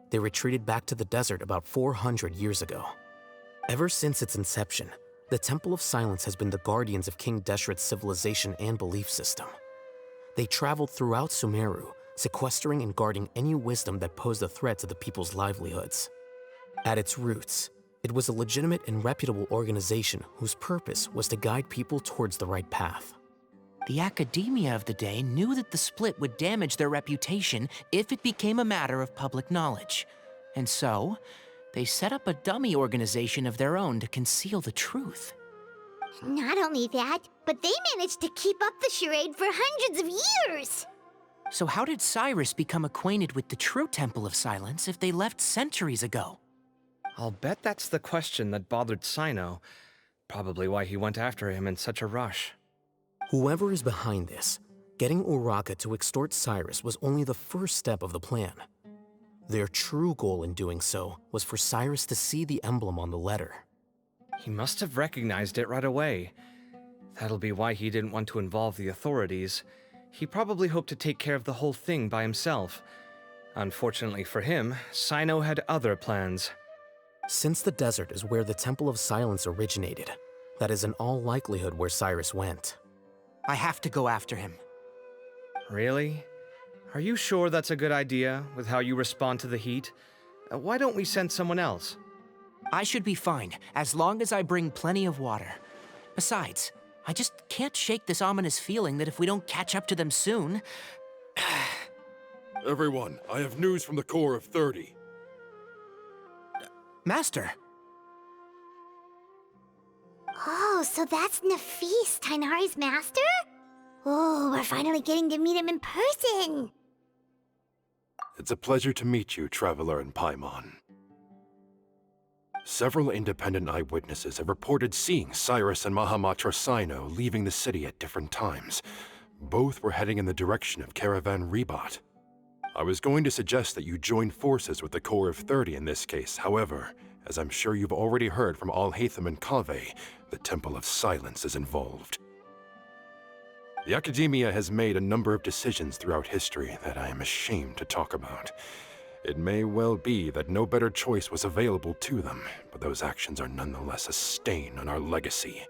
They retreated back to the desert about 400 years ago. Ever since its inception, the Temple of Silence has been the guardians of King Deshret's civilization and belief system. They traveled throughout Sumeru, sequestering and guarding any wisdom that posed a threat to the people's livelihoods. At its roots, it was a legitimate and reputable organization whose purpose was to guide people towards the right path. The Academia of the day knew that the split would damage their reputation if it became a matter of public knowledge. And so, they set up a dummy organization of their own to conceal the truth. Not only that, but they managed to keep up the charade for hundreds of years! So how did Cyrus become acquainted with the true Temple of Silence if they left centuries ago? I'll bet that's the question that bothered Cyno. Probably why he went after him in such a rush. Whoever is behind this, getting Uraka to extort Cyrus was only the first step of the plan. Their true goal in doing so was for Cyrus to see the emblem on the letter. He must have recognized it right away. That'll be why he didn't want to involve the authorities. He probably hoped to take care of the whole thing by himself. Unfortunately for him, Cyno had other plans. Since the desert is where the Temple of Silence originated, that is in all likelihood where Cyrus went. I have to go after him. Really? Are you sure that's a good idea, with how you respond to the heat? Why don't we send someone else? I should be fine, as long as I bring plenty of water. Besides, I just can't shake this ominous feeling that if we don't catch up to them soon... Everyone, I have news from the Corps of 30. Master! Oh, so that's Nafis, Tighnari's master? Oh, we're finally getting to meet him in person. It's a pleasure to meet you, Traveler in Paimon. Several independent eyewitnesses have reported seeing Cyrus and Mahamatra Cyno leaving the city at different times. Both were heading in the direction of Caravan Rebot. I was going to suggest that you join forces with the Corps of 30 in this case. However, as I'm sure you've already heard from Alhaitham and Kaveh, the Temple of Silence is involved. The Academia has made a number of decisions throughout history that I am ashamed to talk about. It may well be that no better choice was available to them, but those actions are nonetheless a stain on our legacy.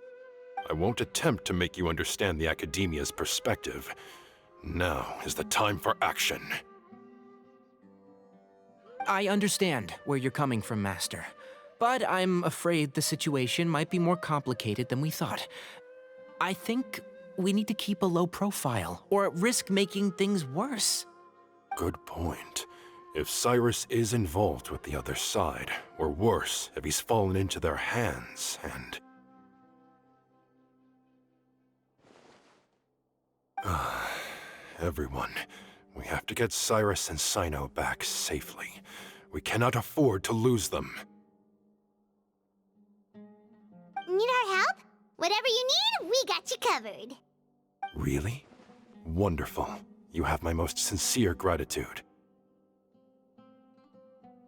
I won't attempt to make you understand the Academia's perspective. Now is the time for action. I understand where you're coming from, Master. But I'm afraid the situation might be more complicated than we thought. I think we need to keep a low profile, or risk making things worse. Good point. If Cyrus is involved with the other side, or worse, if he's fallen into their hands, and... Everyone, we have to get Cyrus and Cyno back safely. We cannot afford to lose them. Need our help? Whatever you need, we got you covered. Really? Wonderful. You have my most sincere gratitude.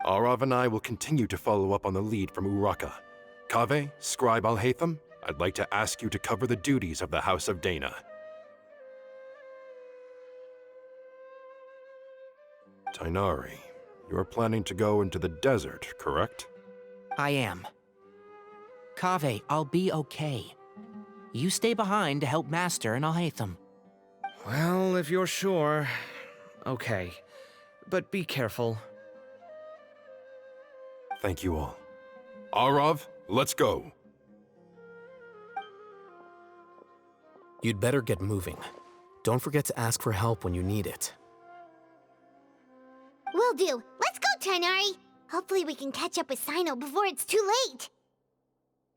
Arav and I will continue to follow up on the lead from Uraka. Kaveh, Scribe Alhaitham, I'd like to ask you to cover the duties of the House of Dana. Tighnari, you are planning to go into the desert, correct? I am. Kaveh, I'll be okay. You stay behind to help Master and Alhaitham. Well, if you're sure... Okay. But be careful. Thank you all. Arav, let's go. You'd better get moving. Don't forget to ask for help when you need it. Will do. Let's go, Tighnari. Hopefully we can catch up with Cyno before it's too late.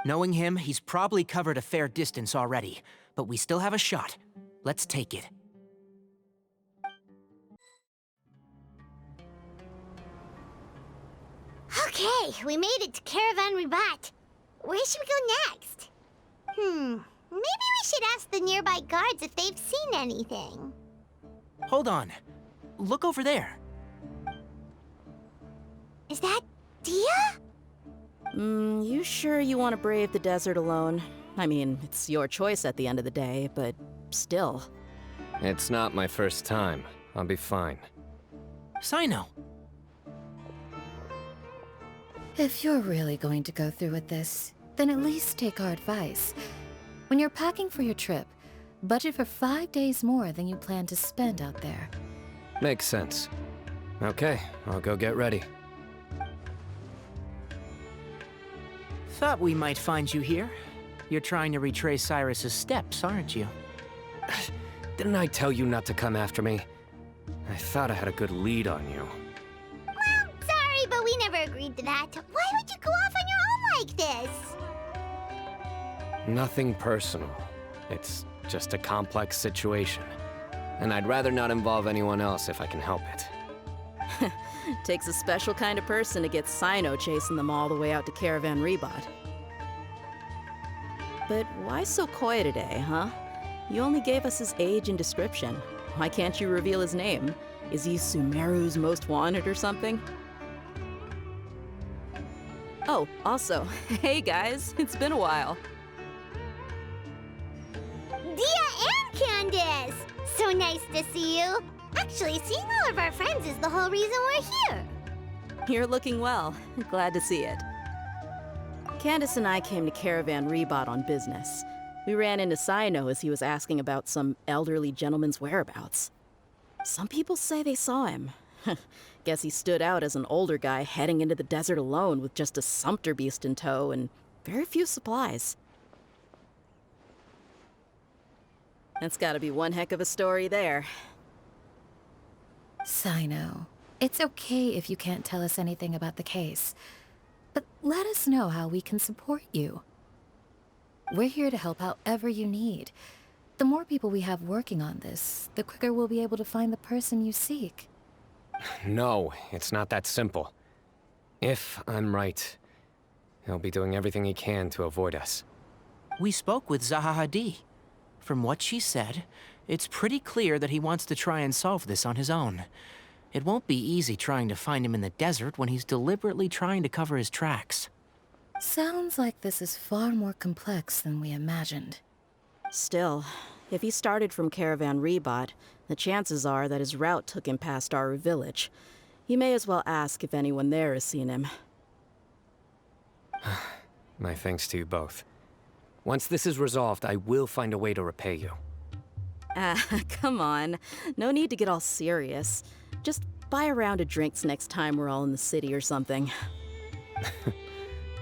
Knowing him, he's probably covered a fair distance already. But we still have a shot. Let's take it. Okay, we made it to Caravan Rebot. Where should we go next? Maybe we should ask the nearby guards if they've seen anything. Hold on. Look over there. Is that Dia? You sure you want to brave the desert alone? I mean, it's your choice at the end of the day, but still. It's not my first time. I'll be fine. Cyno. If you're really going to go through with this, then at least take our advice. When you're packing for your trip, budget for 5 days more than you plan to spend out there. Makes sense. Okay, I'll go get ready. Thought we might find you here. You're trying to retrace Cyrus's steps, aren't you? Didn't I tell you not to come after me? I thought I had a good lead on you. Well, sorry, but we never agreed to that. Why would you go off on your own like this? Nothing personal. It's just a complex situation. And I'd rather not involve anyone else if I can help it. Takes a special kind of person to get Cyno chasing them all the way out to Caravan Rebot. But why so coy today, huh? You only gave us his age and description. Why can't you reveal his name? Is he Sumeru's most wanted or something? Oh, also, hey guys, it's been a while. Dia and Candace! So nice to see you. Actually, seeing all of our friends is the whole reason we're here. You're looking well. Glad to see it. Candace and I came to Caravan Rebot on business. We ran into Cyno as he was asking about some elderly gentleman's whereabouts. Some people say they saw him. Guess he stood out as an older guy heading into the desert alone with just a sumpter beast in tow and very few supplies. That's gotta be one heck of a story there. Cyno, it's okay if you can't tell us anything about the case, but let us know how we can support you. We're here to help however you need. The more people we have working on this, the quicker we'll be able to find the person you seek. No, it's not that simple. If I'm right, he'll be doing everything he can to avoid us. We spoke with Zaha Hadid. From what she said, it's pretty clear that he wants to try and solve this on his own. It won't be easy trying to find him in the desert when he's deliberately trying to cover his tracks. Sounds like this is far more complex than we imagined. Still, if he started from Caravan Rebot, the chances are that his route took him past Aru village. You may as well ask if anyone there has seen him. My thanks to you both. Once this is resolved, I will find a way to repay you. Come on. No need to get all serious. Just buy a round of drinks next time we're all in the city or something.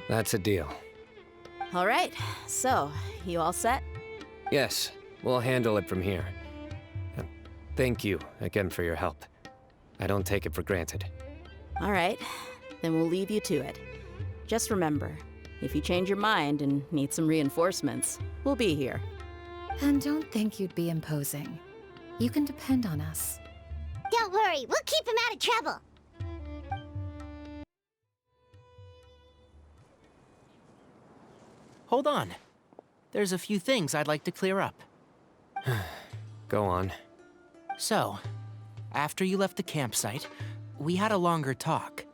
That's a deal. All right, so, you all set? Yes, we'll handle it from here. And thank you again for your help. I don't take it for granted. All right, then we'll leave you to it. Just remember, if you change your mind and need some reinforcements, we'll be here. And don't think you'd be imposing. You can depend on us. Don't worry, we'll keep him out of trouble. Hold on. There's a few things I'd like to clear up. Go on. So, after you left the campsite, we had a longer talk.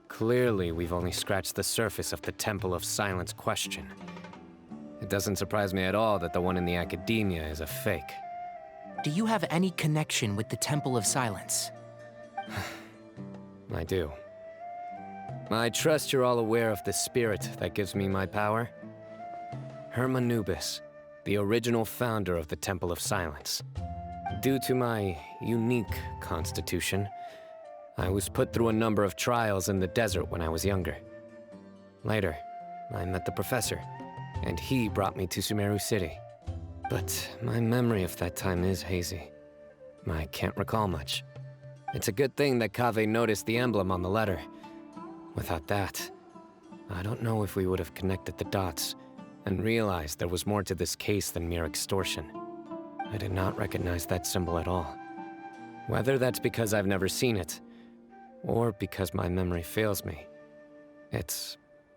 Clearly, we've only scratched the surface of the Temple of Silence question. It doesn't surprise me at all that the one in the academia is a fake. Do you have any connection with the Temple of Silence? I do. I trust you're all aware of the spirit that gives me my power. Hermanubis, the original founder of the Temple of Silence. Due to my unique constitution, I was put through a number of trials in the desert when I was younger. Later, I met the professor, and he brought me to Sumeru City. But my memory of that time is hazy. I can't recall much. It's a good thing that Kaveh noticed the emblem on the letter. Without that, I don't know if we would have connected the dots and realized there was more to this case than mere extortion. I did not recognize that symbol at all. Whether that's because I've never seen it, or because my memory fails me, it's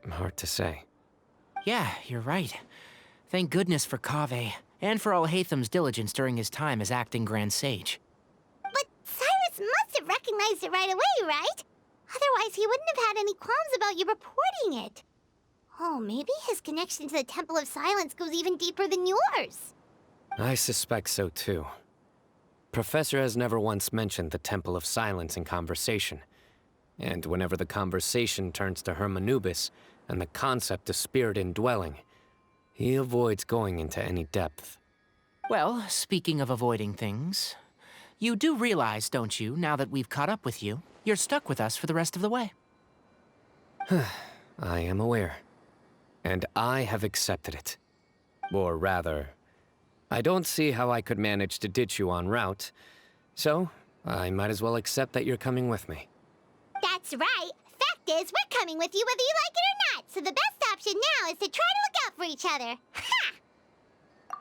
hard to say. Yeah, you're right. Thank goodness for Kaveh, and for Alhaitham's diligence during his time as acting Grand Sage. But Cyrus must have recognized it right away, right? Otherwise, he wouldn't have had any qualms about you reporting it. Oh, maybe his connection to the Temple of Silence goes even deeper than yours. I suspect so too. Professor has never once mentioned the Temple of Silence in conversation. And whenever the conversation turns to Hermanubis and the concept of spirit indwelling, he avoids going into any depth. Well, speaking of avoiding things, you do realize, don't you, now that we've caught up with you, you're stuck with us for the rest of the way. I am aware. And I have accepted it. Or rather, I don't see how I could manage to ditch you en route, so I might as well accept that you're coming with me. That's right. Fact is, we're coming with you whether you like it or not, so the best option now is to try to look out for each other. Ha!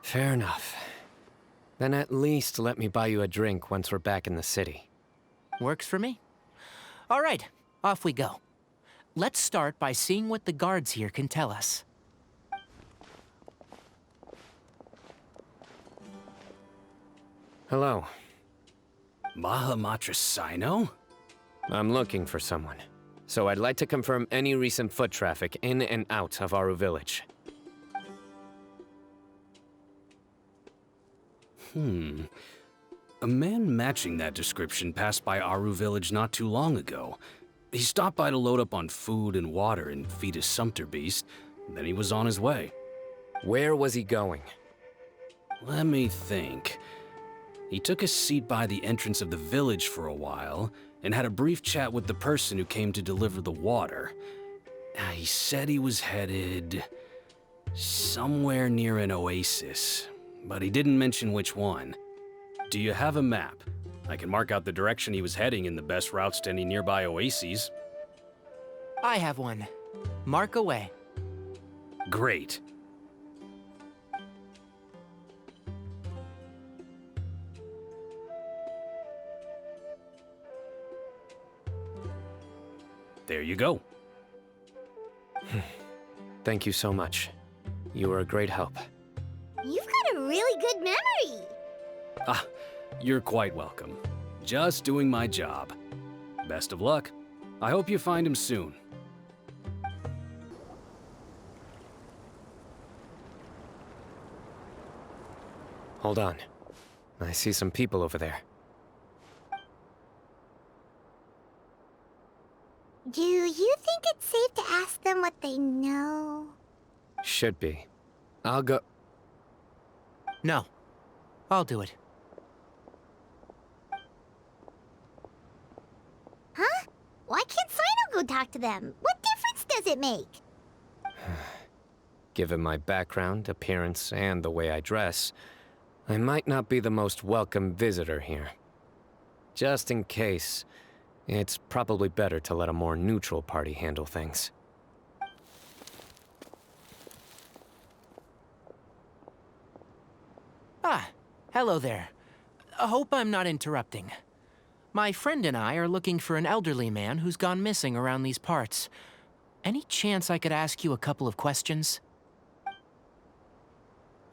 Fair enough. Then at least let me buy you a drink once we're back in the city. Works for me. All right, off we go. Let's start by seeing what the guards here can tell us. Hello. Mahamatra Cyno? I'm looking for someone, so I'd like to confirm any recent foot traffic in and out of Aru village. A man matching that description passed by Aru village not too long ago. He stopped by to load up on food and water and feed his sumpter beast, then he was on his way. Where was he going? Let me think. He took a seat by the entrance of the village for a while and had a brief chat with the person who came to deliver the water. He said he was headed somewhere near an oasis, but he didn't mention which one. Do you have a map? I can mark out the direction he was heading and the best routes to any nearby oases. I have one. Mark away. Great. There you go. Thank you so much. You were a great help. You've got a really good memory. Ah, you're quite welcome. Just doing my job. Best of luck. I hope you find him soon. Hold on. I see some people over there. Do you think it's safe to ask them what they know? Should be. I'll go. No. I'll do it. Huh? Why can't Cyno go talk to them? What difference does it make? Given my background, appearance, and the way I dress, I might not be the most welcome visitor here. Just in case, it's probably better to let a more neutral party handle things. Ah, hello there. I hope I'm not interrupting. My friend and I are looking for an elderly man who's gone missing around these parts. Any chance I could ask you a couple of questions?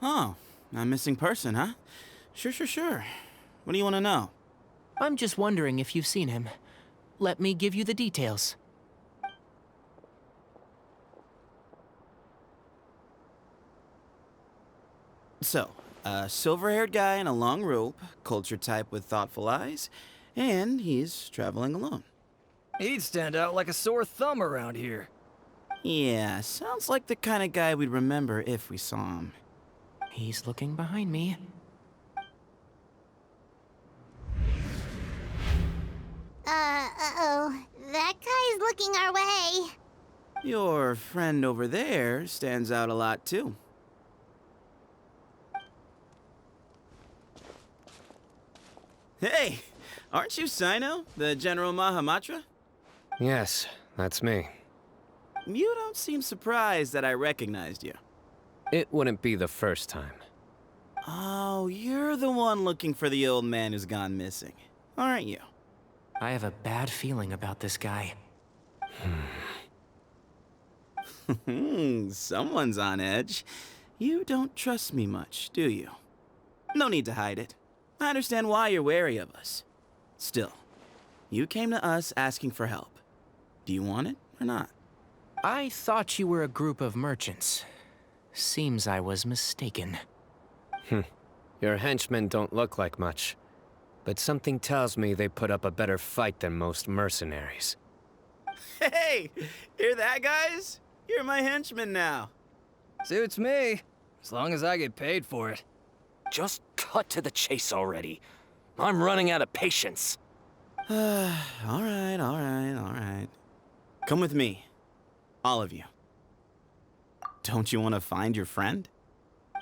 Oh, a missing person, huh? Sure. What do you want to know? I'm just wondering if you've seen him. Let me give you the details. So, a silver-haired guy in a long robe, culture type with thoughtful eyes, and he's traveling alone. He'd stand out like a sore thumb around here. Yeah, sounds like the kind of guy we'd remember if we saw him. He's looking behind me. Uh-oh. That guy's looking our way. Your friend over there stands out a lot, too. Hey, aren't you Cyno, the General Mahamatra? Yes, that's me. You don't seem surprised that I recognized you. It wouldn't be the first time. Oh, you're the one looking for the old man who's gone missing, aren't you? I have a bad feeling about this guy. Someone's on edge. You don't trust me much, do you? No need to hide it. I understand why you're wary of us. Still, you came to us asking for help. Do you want it or not? I thought you were a group of merchants. Seems I was mistaken. Your henchmen don't look like much, but something tells me they put up a better fight than most mercenaries. Hey, hear that, guys? You're my henchmen now. Suits me, as long as I get paid for it. Just cut to the chase already. I'm running out of patience. All right. Come with me. All of you. Don't you want to find your friend?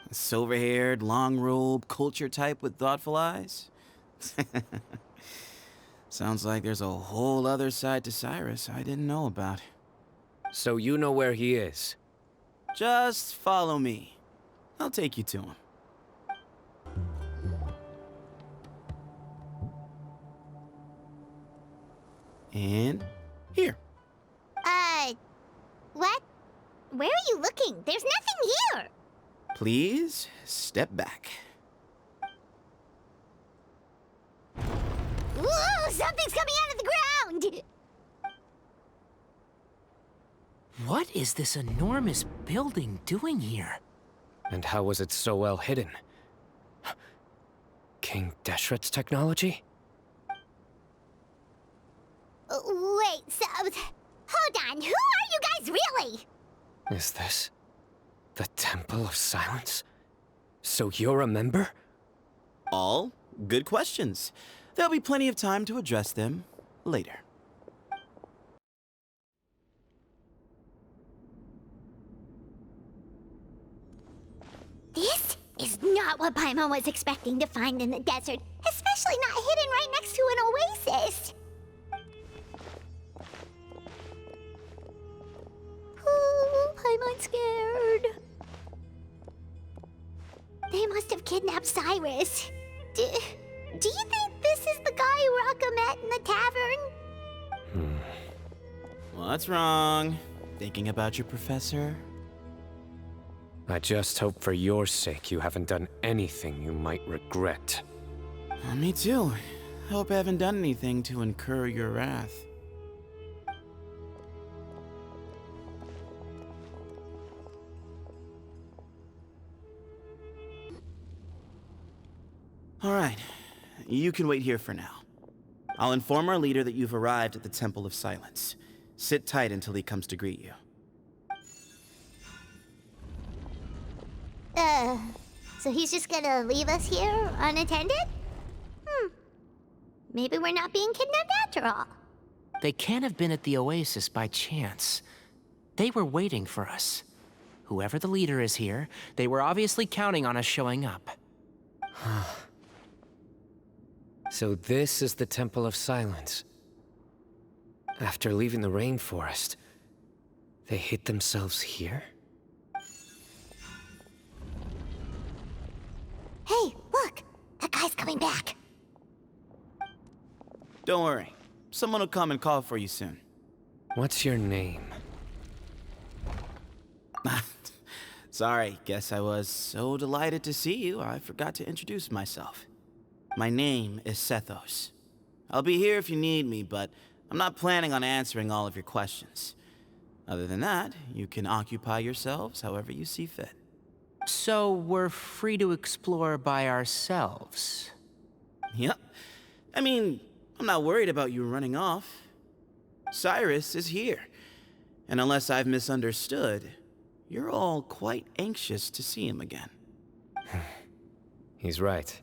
A silver-haired, long-robed, culture type with thoughtful eyes? Sounds like there's a whole other side to Cyrus I didn't know about. So you know where he is? Just follow me. I'll take you to him. And here. What? Where are you looking? There's nothing here. Please step back. Ooh, something's coming out of the ground! What is this enormous building doing here? And how was it so well hidden? King Deshret's technology? Wait, so... Hold on, who are you guys really? Is this the Temple of Silence? So you're a member? All good questions. There'll be plenty of time to address them later. This is not what Paimon was expecting to find in the desert, especially not hidden right next to an oasis. Ooh, Paimon's scared. They must have kidnapped Cyrus. Do you think this is the guy Raka met in the tavern? What's wrong? Thinking about your professor? I just hope for your sake you haven't done anything you might regret. Me too. Hope I haven't done anything to incur your wrath. Alright, you can wait here for now. I'll inform our leader that you've arrived at the Temple of Silence. Sit tight until he comes to greet you. So he's just gonna leave us here unattended? Maybe we're not being kidnapped after all. They can't have been at the oasis by chance. They were waiting for us. Whoever the leader is here, they were obviously counting on us showing up. So this is the Temple of Silence. After leaving the rainforest, they hid themselves here? Hey, look! That guy's coming back. Don't worry. Someone will come and call for you soon. What's your name? Sorry, guess I was so delighted to see you, I forgot to introduce myself. My name is Sethos. I'll be here if you need me, but I'm not planning on answering all of your questions. Other than that, you can occupy yourselves however you see fit. So we're free to explore by ourselves? Yep. I mean, I'm not worried about you running off. Cyrus is here. And unless I've misunderstood, you're all quite anxious to see him again. He's right.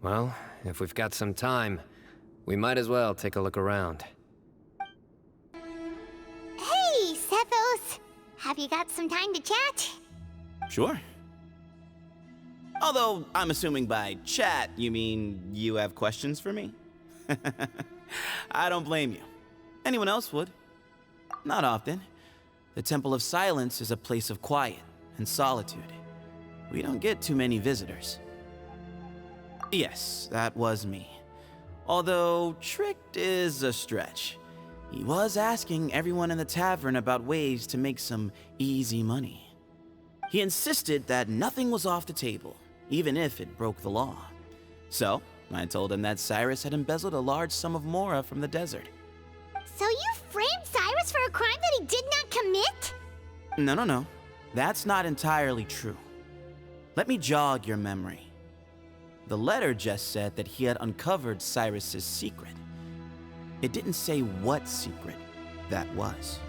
Well, if we've got some time, we might as well take a look around. Hey, Sethos! Have you got some time to chat? Sure. Although, I'm assuming by chat, you mean you have questions for me? I don't blame you. Anyone else would. Not often. The Temple of Silence is a place of quiet and solitude. We don't get too many visitors. Yes, that was me. Although, tricked is a stretch. He was asking everyone in the tavern about ways to make some easy money. He insisted that nothing was off the table, even if it broke the law. So, I told him that Cyrus had embezzled a large sum of mora from the desert. So you framed Cyrus for a crime that he did not commit? No. That's not entirely true. Let me jog your memory. The letter just said that he had uncovered Cyrus's secret. It didn't say what secret that was.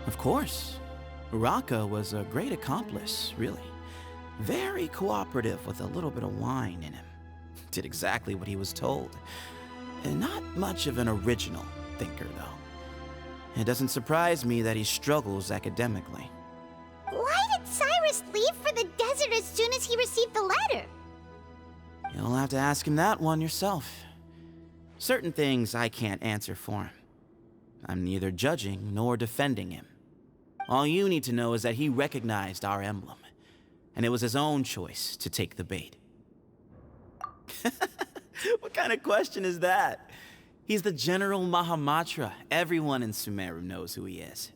Of course, Raka was a great accomplice, really. Very cooperative with a little bit of wine in him. Did exactly what he was told. And not much of an original thinker, though. It doesn't surprise me that he struggles academically. Why did Cyrus leave for the desert as soon as he received the letter? You'll have to ask him that one yourself. Certain things I can't answer for him. I'm neither judging nor defending him. All you need to know is that he recognized our emblem, and it was his own choice to take the bait. What kind of question is that? He's the General Mahamatra. Everyone in Sumeru knows who he is.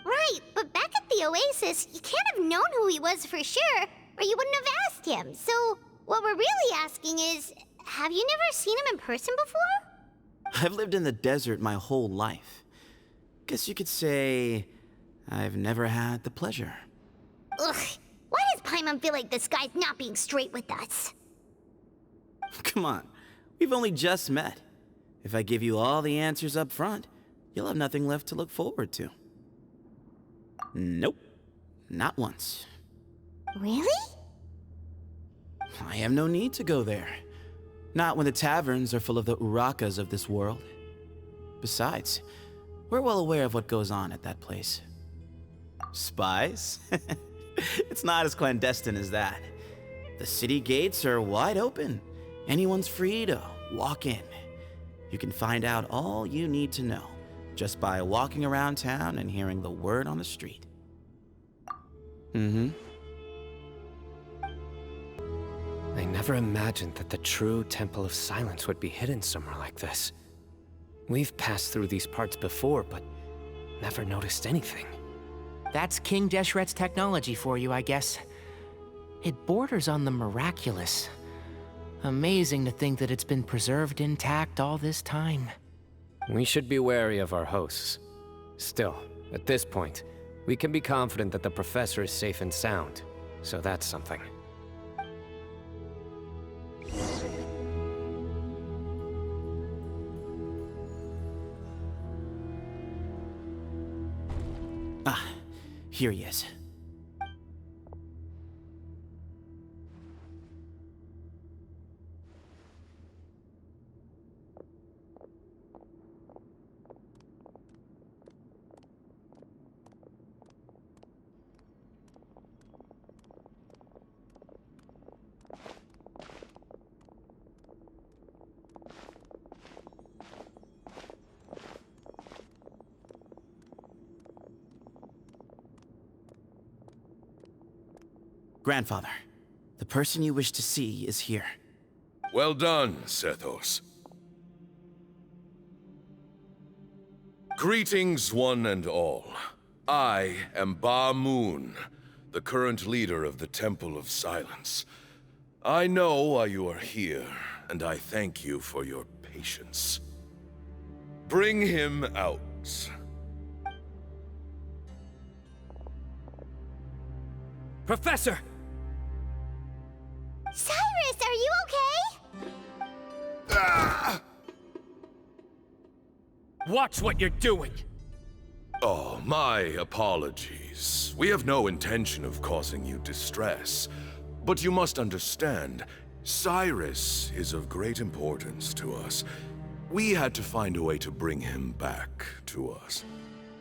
Right, but back at the Oasis, you can't have known who he was for sure, or you wouldn't have asked him. So, what we're really asking is, have you never seen him in person before? I've lived in the desert my whole life. Guess you could say I've never had the pleasure. Ugh, why does Paimon feel like this guy's not being straight with us? Come on, we've only just met. If I give you all the answers up front, you'll have nothing left to look forward to. Nope, not once. Really? I have no need to go there. Not when the taverns are full of the Urakas of this world. Besides, we're well aware of what goes on at that place. Spies? It's not as clandestine as that. The city gates are wide open. Anyone's free to walk in. You can find out all you need to know just by walking around town and hearing the word on the street. Mm-hmm. I never imagined that the true Temple of Silence would be hidden somewhere like this. We've passed through these parts before, but never noticed anything. That's King Deshret's technology for you, I guess. It borders on the miraculous. Amazing to think that it's been preserved intact all this time. We should be wary of our hosts. Still, at this point, we can be confident that the professor is safe and sound, so that's something. Ah, here he is. Grandfather, the person you wish to see is here. Well done, Sethos. Greetings, one and all. I am Ba Moon, the current leader of the Temple of Silence. I know why you are here, and I thank you for your patience. Bring him out. Professor! Cyrus, are you okay? Ah! Watch what you're doing! Oh, my apologies. We have no intention of causing you distress. But you must understand, Cyrus is of great importance to us. We had to find a way to bring him back to us.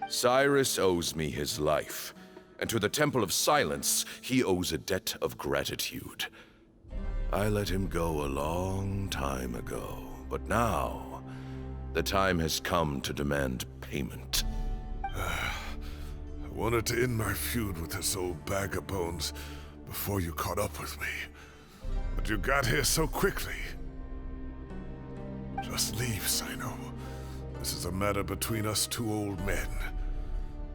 Cyrus owes me his life, and to the Temple of Silence, he owes a debt of gratitude. I let him go a long time ago, but now, the time has come to demand payment. I wanted to end my feud with this old bag of bones before you caught up with me. But you got here so quickly. Just leave, Cyno. This is a matter between us two old men.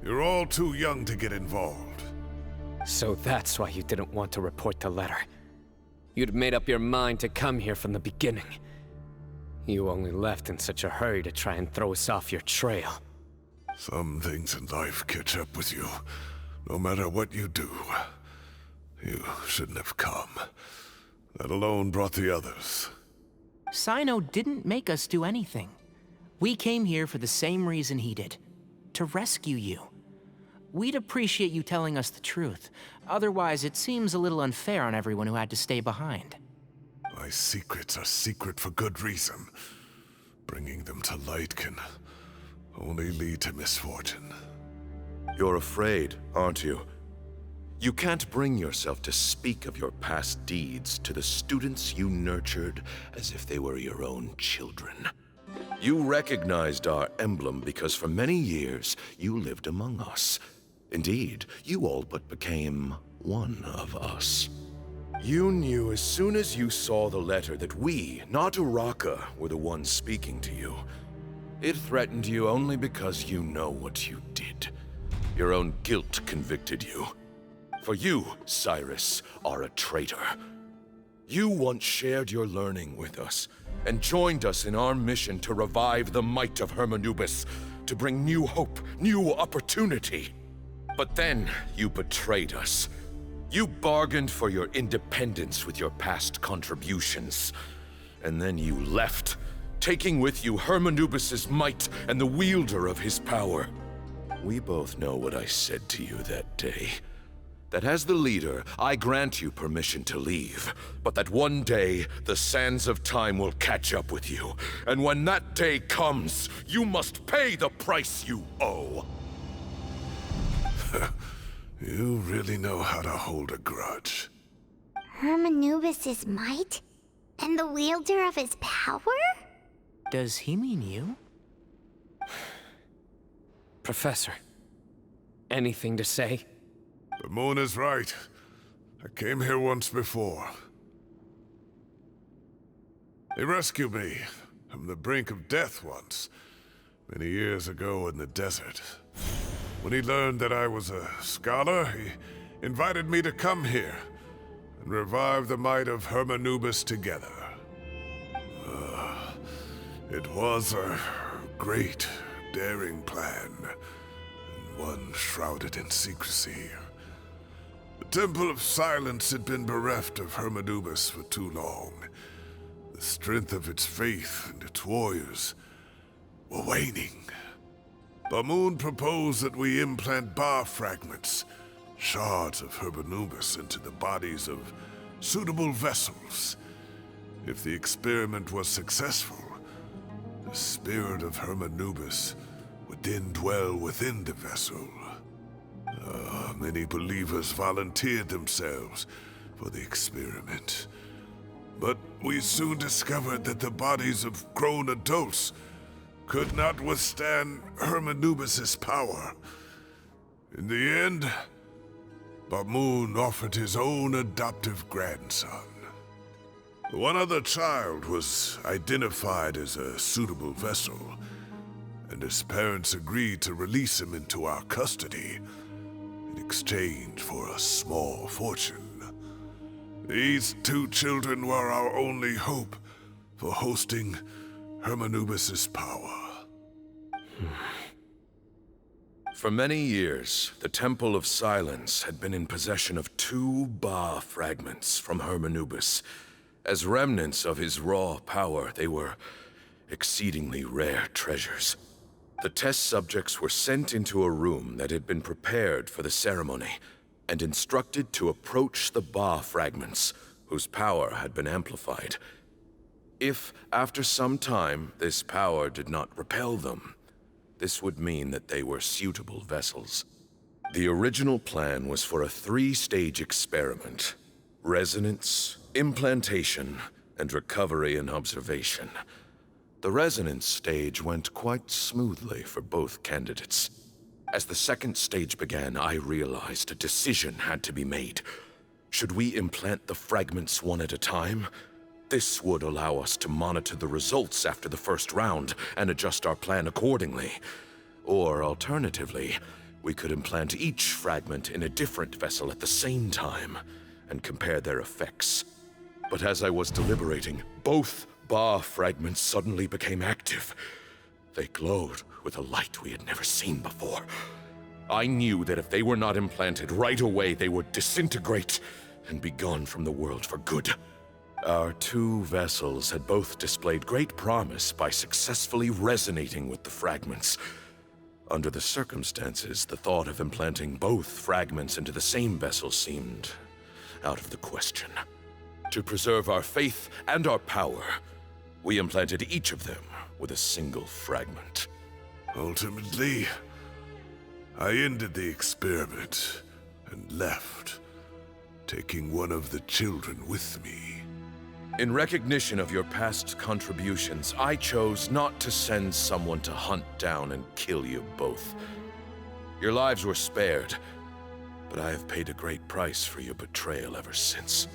You're all too young to get involved. So that's why you didn't want to report the letter. You'd made up your mind to come here from the beginning. You only left in such a hurry to try and throw us off your trail. Some things in life catch up with you, no matter what you do. You shouldn't have come. That alone brought the others. Cyno didn't make us do anything. We came here for the same reason he did. To rescue you. We'd appreciate you telling us the truth. Otherwise, it seems a little unfair on everyone who had to stay behind. My secrets are secret for good reason. Bringing them to light can only lead to misfortune. You're afraid, aren't you? You can't bring yourself to speak of your past deeds to the students you nurtured as if they were your own children. You recognized our emblem because for many years you lived among us. Indeed, you all but became one of us. You knew as soon as you saw the letter that we, not Uraka, were the ones speaking to you. It threatened you only because you know what you did. Your own guilt convicted you. For you, Cyrus, are a traitor. You once shared your learning with us, and joined us in our mission to revive the might of Hermanubis, to bring new hope, new opportunity. But then you betrayed us. You bargained for your independence with your past contributions. And then you left, taking with you Hermanubis' might and the wielder of his power. We both know what I said to you that day. that as the leader, I grant you permission to leave, but that one day, the sands of time will catch up with you. And when that day comes, you must pay the price you owe. You really know how to hold a grudge. Hermanubis' might? And the wielder of his power? Does he mean you? Professor, anything to say? The moon is right. I came here once before. He rescued me from the brink of death once, many years ago in the desert. When he learned that I was a scholar, he invited me to come here and revive the might of Hermanubis together. It was a great, daring plan, and one shrouded in secrecy. The Temple of Silence had been bereft of Hermanubis for too long. The strength of its faith and its warriors were waning. Bamoon proposed that we implant bar fragments, shards of Hermanubis, into the bodies of suitable vessels. If the experiment was successful, the spirit of Hermanubis would then dwell within the vessel. Many believers volunteered themselves for the experiment. But we soon discovered that the bodies of grown adults could not withstand Hermanubis' power. In the end, Bamoon offered his own adoptive grandson. One other child was identified as a suitable vessel, and his parents agreed to release him into our custody in exchange for a small fortune. These two children were our only hope for hosting Hermanubis' power. For many years, the Temple of Silence had been in possession of 2 Ba fragments from Hermanubis. As remnants of his raw power, they were exceedingly rare treasures. The test subjects were sent into a room that had been prepared for the ceremony, and instructed to approach the Ba fragments, whose power had been amplified. If, after some time, this power did not repel them, this would mean that they were suitable vessels. The original plan was for a 3-stage experiment: resonance, implantation, and recovery and observation. The resonance stage went quite smoothly for both candidates. As the 2nd stage began, I realized a decision had to be made. Should we implant the fragments one at a time? This would allow us to monitor the results after the first round and adjust our plan accordingly. Or alternatively, we could implant each fragment in a different vessel at the same time and compare their effects. But as I was deliberating, both Ba fragments suddenly became active. They glowed with a light we had never seen before. I knew that if they were not implanted right away, they would disintegrate and be gone from the world for good. Our 2 vessels had both displayed great promise by successfully resonating with the fragments. Under the circumstances, the thought of implanting both fragments into the same vessel seemed out of the question. To preserve our faith and our power, we implanted each of them with a single fragment. Ultimately, I ended the experiment and left, taking one of the children with me. In recognition of your past contributions, I chose not to send someone to hunt down and kill you both. Your lives were spared, but I have paid a great price for your betrayal ever since.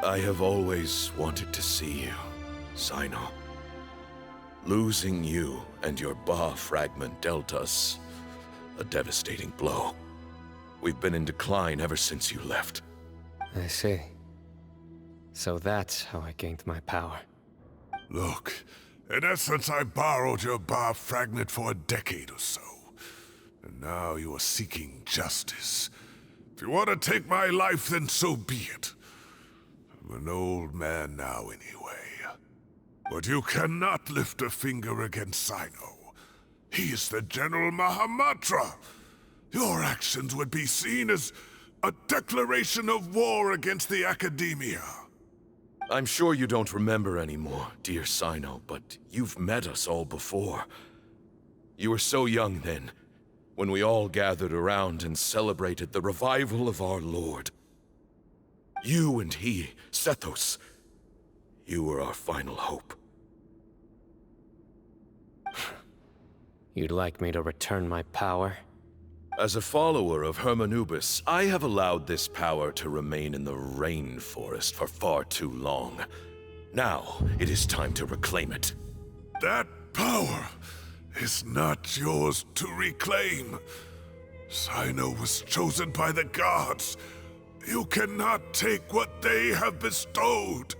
I have always wanted to see you, Cyno. Losing you and your Ba fragment dealt us a devastating blow. We've been in decline ever since you left. I see. So that's how I gained my power. Look, in essence, I borrowed your Ba fragment for a decade or so. And now you are seeking justice. If you want to take my life, then so be it. I'm an old man now anyway. But you cannot lift a finger against Cyno. He is the General Mahamatra. Your actions would be seen as A declaration of war against the Academia. I'm sure you don't remember anymore, dear Cyno, but you've met us all before. You were so young then, when we all gathered around and celebrated the revival of our Lord. You and he, Sethos, you were our final hope. You'd like me to return my power? As a follower of Hermanubis, I have allowed this power to remain in the rainforest for far too long. Now, it is time to reclaim it. That power is not yours to reclaim. Cyno was chosen by the gods. You cannot take what they have bestowed.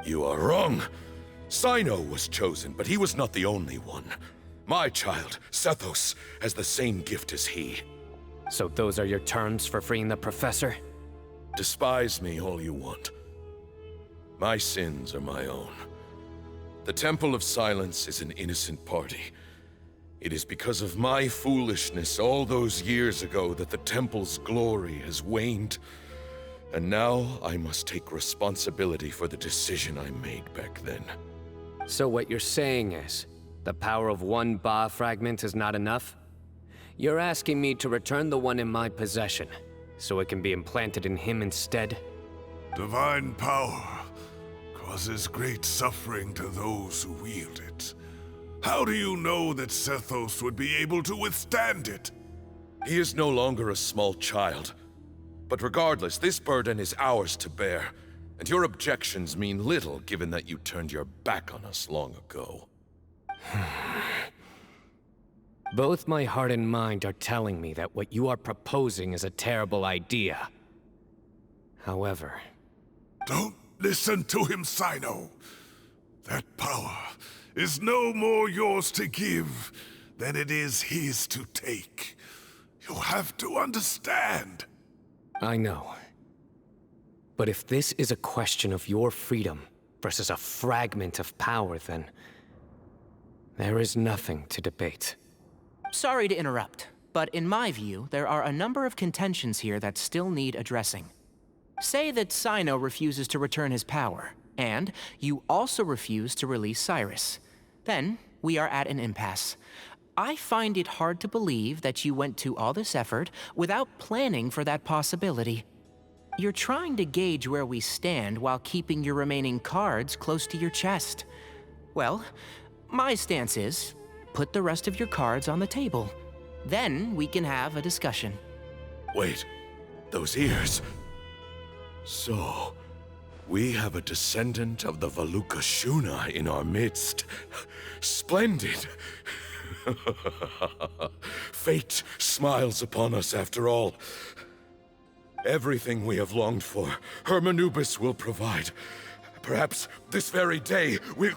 You are wrong. Cyno was chosen, but he was not the only one. My child, Sethos, has the same gift as he. So those are your terms for freeing the professor? Despise me all you want. My sins are my own. The Temple of Silence is an innocent party. It is because of my foolishness all those years ago that the Temple's glory has waned. And now I must take responsibility for the decision I made back then. So what you're saying is, the power of one Ba fragment is not enough? You're asking me to return the one in my possession, so it can be implanted in him instead? Divine power causes great suffering to those who wield it. How do you know that Sethos would be able to withstand it? He is no longer a small child. But regardless, this burden is ours to bear, and your objections mean little given that you turned your back on us long ago. Both my heart and mind are telling me that what you are proposing is a terrible idea. However... Don't listen to him, Cyno. That power is no more yours to give than it is his to take. You have to understand. I know. But if this is a question of your freedom versus a fragment of power, then... there is nothing to debate. Sorry to interrupt, but in my view, there are a number of contentions here that still need addressing. Say that Cyno refuses to return his power, and you also refuse to release Cyrus. Then, we are at an impasse. I find it hard to believe that you went to all this effort without planning for that possibility. You're trying to gauge where we stand while keeping your remaining cards close to your chest. Well, my stance is, put the rest of your cards on the table. Then we can have a discussion. Wait, those ears... So, we have a descendant of the Valukashuna in our midst. Splendid! Fate smiles upon us after all. Everything we have longed for, Hermanubis will provide. Perhaps this very day we...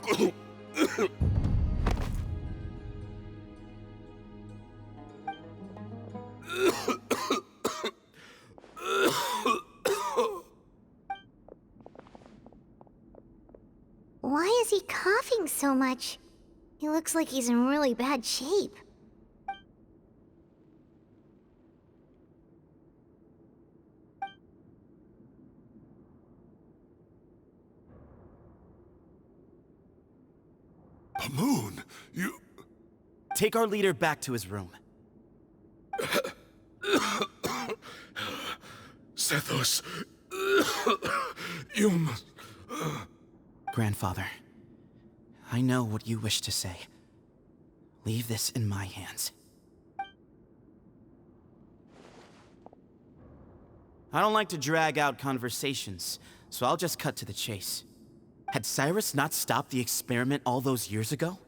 Why is he coughing so much? He looks like he's in really bad shape. Moon, you... Take our leader back to his room. Sethos, you must... Grandfather, I know what you wish to say. Leave this in my hands. I don't like to drag out conversations, so I'll just cut to the chase. Had Cyrus not stopped the experiment all those years ago,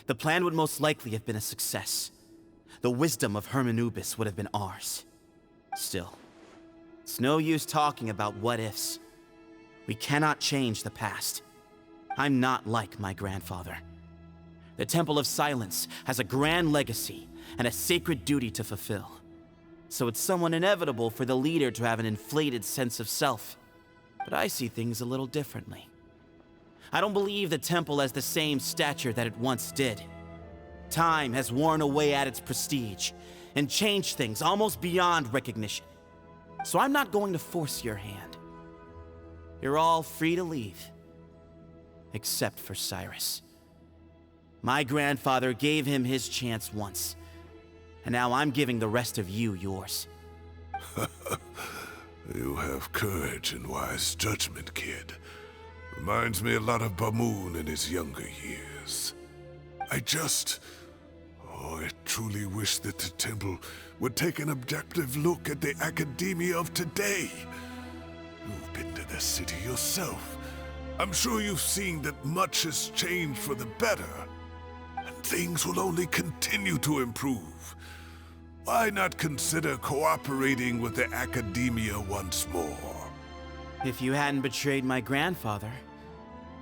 the plan would most likely have been a success. The wisdom of Hermanubis would have been ours. Still, it's no use talking about what-ifs. We cannot change the past. I'm not like my grandfather. The Temple of Silence has a grand legacy and a sacred duty to fulfill. So it's somewhat inevitable for the leader to have an inflated sense of self. But I see things a little differently. I don't believe the temple has the same stature that it once did. Time has worn away at its prestige and changed things almost beyond recognition. so I'm not going to force your hand. You're all free to leave. Except for Cyrus. My grandfather gave him his chance once, and now I'm giving the rest of you yours. You have courage and wise judgment, kid. Reminds me a lot of Bamoon in his younger years. I truly wish that the temple would take an objective look at the academia of today. You've been to the city yourself. I'm sure you've seen that much has changed for the better, and things will only continue to improve. Why not consider cooperating with the academia once more? If you hadn't betrayed my grandfather,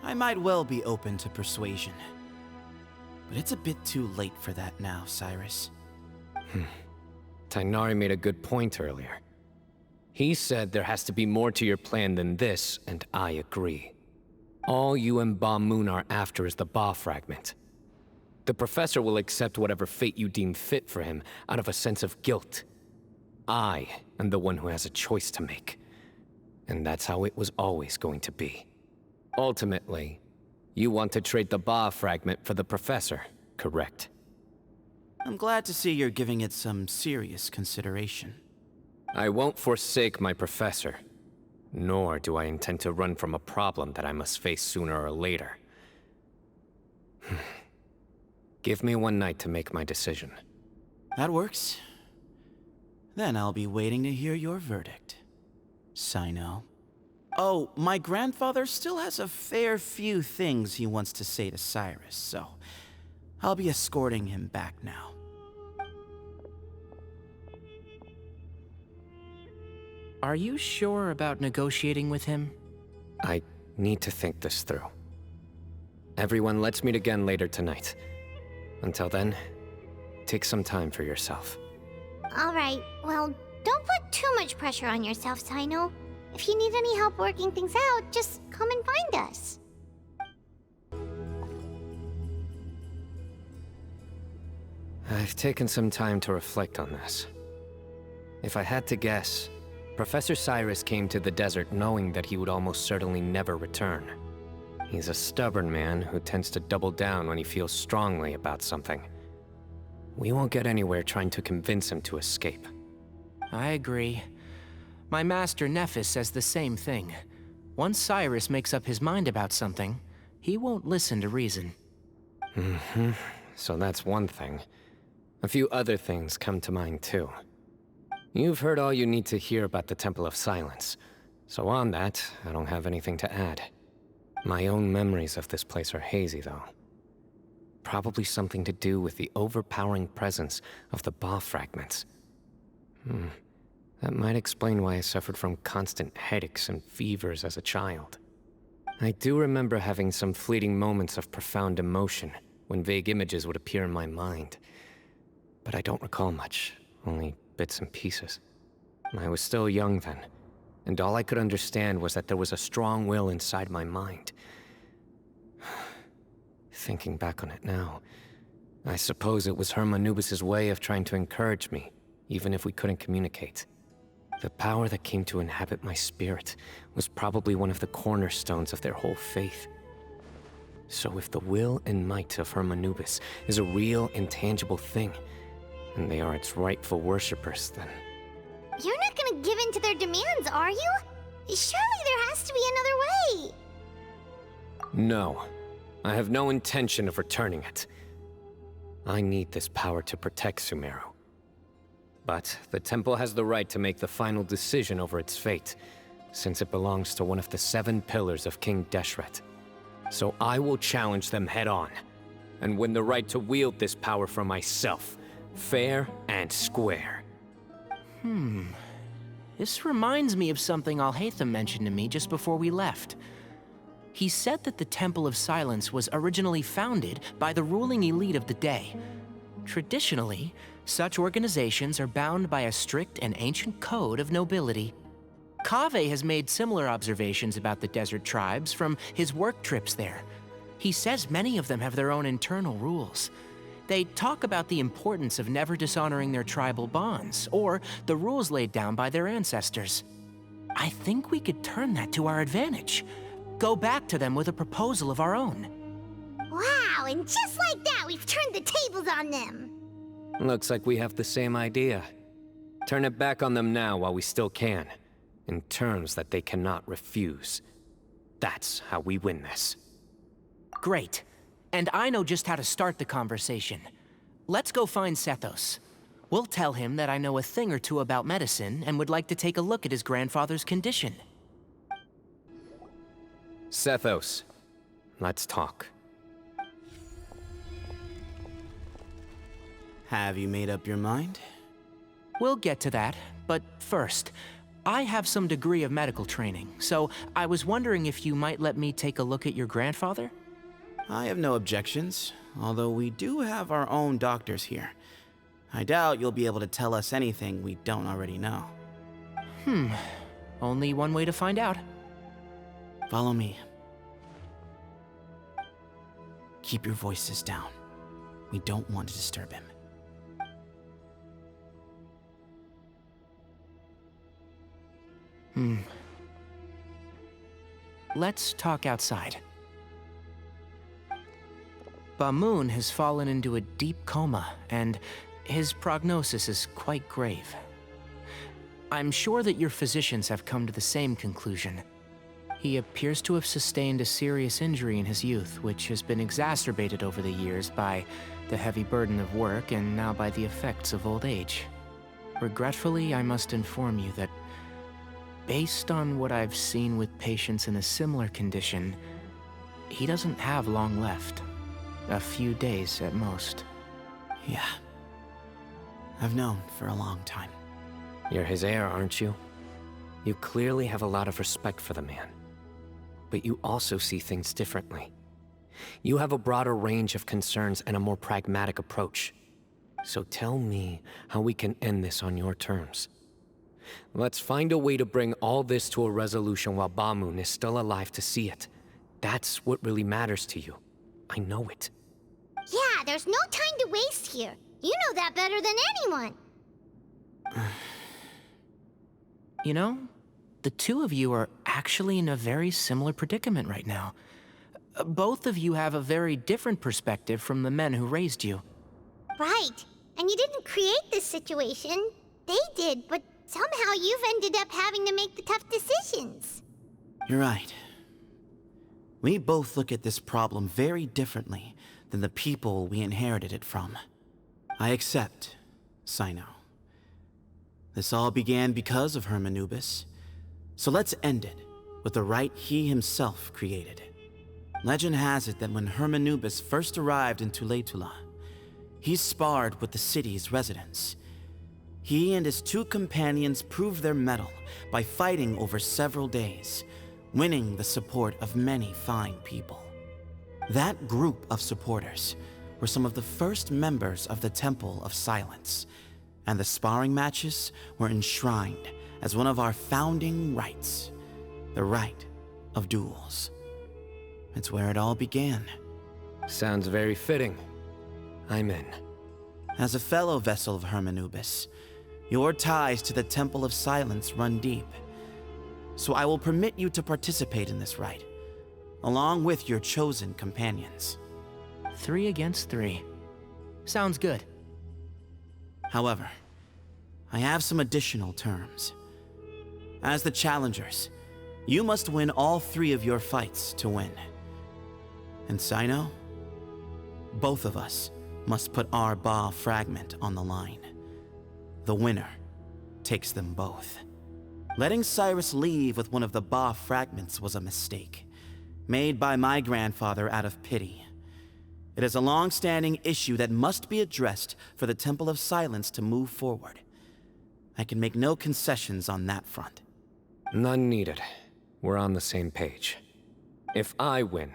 I might well be open to persuasion. But it's a bit too late for that now, Cyrus. Tighnari made a good point earlier. He said there has to be more to your plan than this, and I agree. All you and Bamoon are after is the Ba fragment. The professor will accept whatever fate you deem fit for him out of a sense of guilt. I am the one who has a choice to make. And that's how it was always going to be. Ultimately, you want to trade the Ba fragment for the professor, correct? I'm glad to see you're giving it some serious consideration. I won't forsake my professor, nor do I intend to run from a problem that I must face sooner or later. Give me one night to make my decision. That works. Then I'll be waiting to hear your verdict, Cyno. Oh, my grandfather still has a fair few things he wants to say to Cyrus, so I'll be escorting him back now. Are you sure about negotiating with him? I need to think this through. Everyone, let's meet again later tonight. Until then, take some time for yourself. All right, well, don't put too much pressure on yourself, Cyno. If you need any help working things out, just come and find us. I've taken some time to reflect on this. If I had to guess, Professor Cyrus came to the desert knowing that he would almost certainly never return. He's a stubborn man who tends to double down when he feels strongly about something. We won't get anywhere trying to convince him to escape. I agree. My master Nephis says the same thing. Once Cyrus makes up his mind about something, he won't listen to reason. So that's one thing. A few other things come to mind too. You've heard all you need to hear about the Temple of Silence, so on that, I don't have anything to add. My own memories of this place are hazy, though. Probably something to do with the overpowering presence of the Ba fragments. That might explain why I suffered from constant headaches and fevers as a child. I do remember having some fleeting moments of profound emotion when vague images would appear in my mind. But I don't recall much, only bits and pieces. I was still young then, and all I could understand was that there was a strong will inside my mind. Thinking back on it now, I suppose it was Hermanubis' way of trying to encourage me, even if we couldn't communicate. The power that came to inhabit my spirit was probably one of the cornerstones of their whole faith. So if the will and might of Hermanubis is a real, intangible thing, and they are its rightful worshippers, then... You're not gonna give in to their demands, are you? Surely there has to be another way! No. I have no intention of returning it. I need this power to protect Sumeru. But the temple has the right to make the final decision over its fate, since it belongs to one of the 7 pillars of King Deshret. So I will challenge them head-on, and win the right to wield this power for myself, fair and square. This reminds me of something Alhaitham mentioned to me just before we left. He said that the Temple of Silence was originally founded by the ruling elite of the day. Traditionally, such organizations are bound by a strict and ancient code of nobility. Kaveh has made similar observations about the desert tribes from his work trips there. He says many of them have their own internal rules. They talk about the importance of never dishonoring their tribal bonds, or the rules laid down by their ancestors. I think we could turn that to our advantage. Go back to them with a proposal of our own. Wow, and just like that, we've turned the tables on them. Looks like we have the same idea. Turn it back on them now while we still can, in terms that they cannot refuse. That's how we win this. Great. And I know just how to start the conversation. Let's go find Sethos. We'll tell him that I know a thing or two about medicine and would like to take a look at his grandfather's condition. Sethos, let's talk. Have you made up your mind? We'll get to that, but first, I have some degree of medical training, so I was wondering if you might let me take a look at your grandfather? I have no objections, although we do have our own doctors here. I doubt you'll be able to tell us anything we don't already know. Only one way to find out. Follow me. Keep your voices down. We don't want to disturb him. Let's talk outside. Bamoon has fallen into a deep coma, and his prognosis is quite grave. I'm sure that your physicians have come to the same conclusion. He appears to have sustained a serious injury in his youth, which has been exacerbated over the years by the heavy burden of work and now by the effects of old age. Regretfully, I must inform you that based on what I've seen with patients in a similar condition, he doesn't have long left. A few days at most. Yeah. I've known for a long time. You're his heir, aren't you? You clearly have a lot of respect for the man. But you also see things differently. You have a broader range of concerns and a more pragmatic approach. So tell me how we can end this on your terms. Let's find a way to bring all this to a resolution while Bamoon is still alive to see it. That's what really matters to you. I know it. Yeah, there's no time to waste here. You know that better than anyone. You know, the two of you are actually in a very similar predicament right now. Both of you have a very different perspective from the men who raised you. Right. And you didn't create this situation. They did, but somehow you've ended up having to make the tough decisions. You're right. We both look at this problem very differently than the people we inherited it from. I accept, Cyno. This all began because of Hermanubis, so let's end it with the rite he himself created. Legend has it that when Hermanubis first arrived in Tuletula, he sparred with the city's residents. He and his two companions proved their mettle by fighting over several days, winning the support of many fine people. That group of supporters were some of the first members of the Temple of Silence, and the sparring matches were enshrined as one of our founding rites, the rite of duels. It's where it all began. Sounds very fitting. I'm in. As a fellow vessel of Hermanubis, your ties to the Temple of Silence run deep. So I will permit you to participate in this rite, along with your chosen companions. 3 against 3. Sounds good. However, I have some additional terms. As the challengers, you must win all 3 of your fights to win. And Cyno, both of us must put our Ba fragment on the line. The winner takes them both. Letting Cyrus leave with one of the Ba fragments was a mistake, made by my grandfather out of pity. It is a long-standing issue that must be addressed for the Temple of Silence to move forward. I can make no concessions on that front. None needed. We're on the same page. If I win,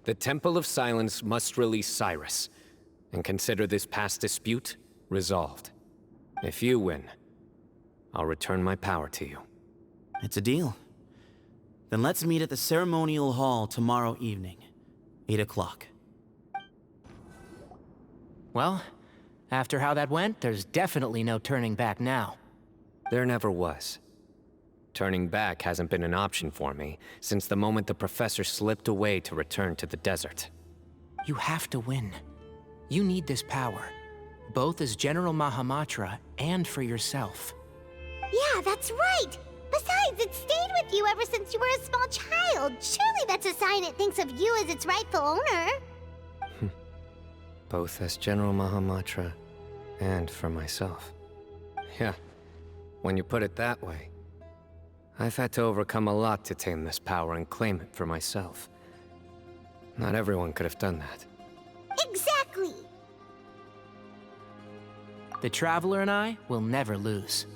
the Temple of Silence must release Cyrus, and consider this past dispute resolved. If you win, I'll return my power to you. It's a deal. Then let's meet at the ceremonial hall tomorrow evening, 8 o'clock. Well, after how that went, there's definitely no turning back now. There never was. Turning back hasn't been an option for me since the moment the professor slipped away to return to the desert. You have to win. You need this power, both as General Mahamatra and for yourself. Yeah, that's right! Besides, it stayed with you ever since you were a small child. Surely that's a sign it thinks of you as its rightful owner. Both as General Mahamatra and for myself. Yeah, when you put it that way. I've had to overcome a lot to tame this power and claim it for myself. Not everyone could have done that. Exactly! The Traveler and I will never lose.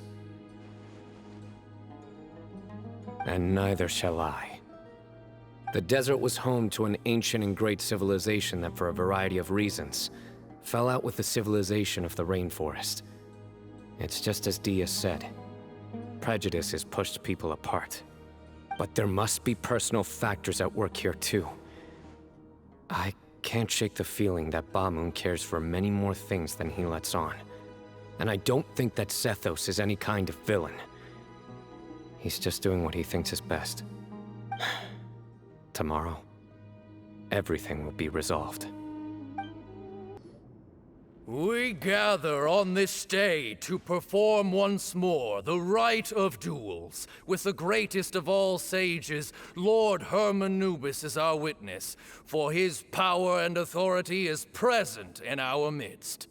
And neither shall I. The desert was home to an ancient and great civilization that, for a variety of reasons, fell out with the civilization of the rainforest. It's just as Dia said. Prejudice has pushed people apart. But there must be personal factors at work here too. I can't shake the feeling that Bamun cares for many more things than he lets on. And I don't think that Sethos is any kind of villain. He's just doing what he thinks is best. Tomorrow, everything will be resolved. We gather on this day to perform once more the rite of duels, with the greatest of all sages, Lord Hermanubis, as our witness, for his power and authority is present in our midst.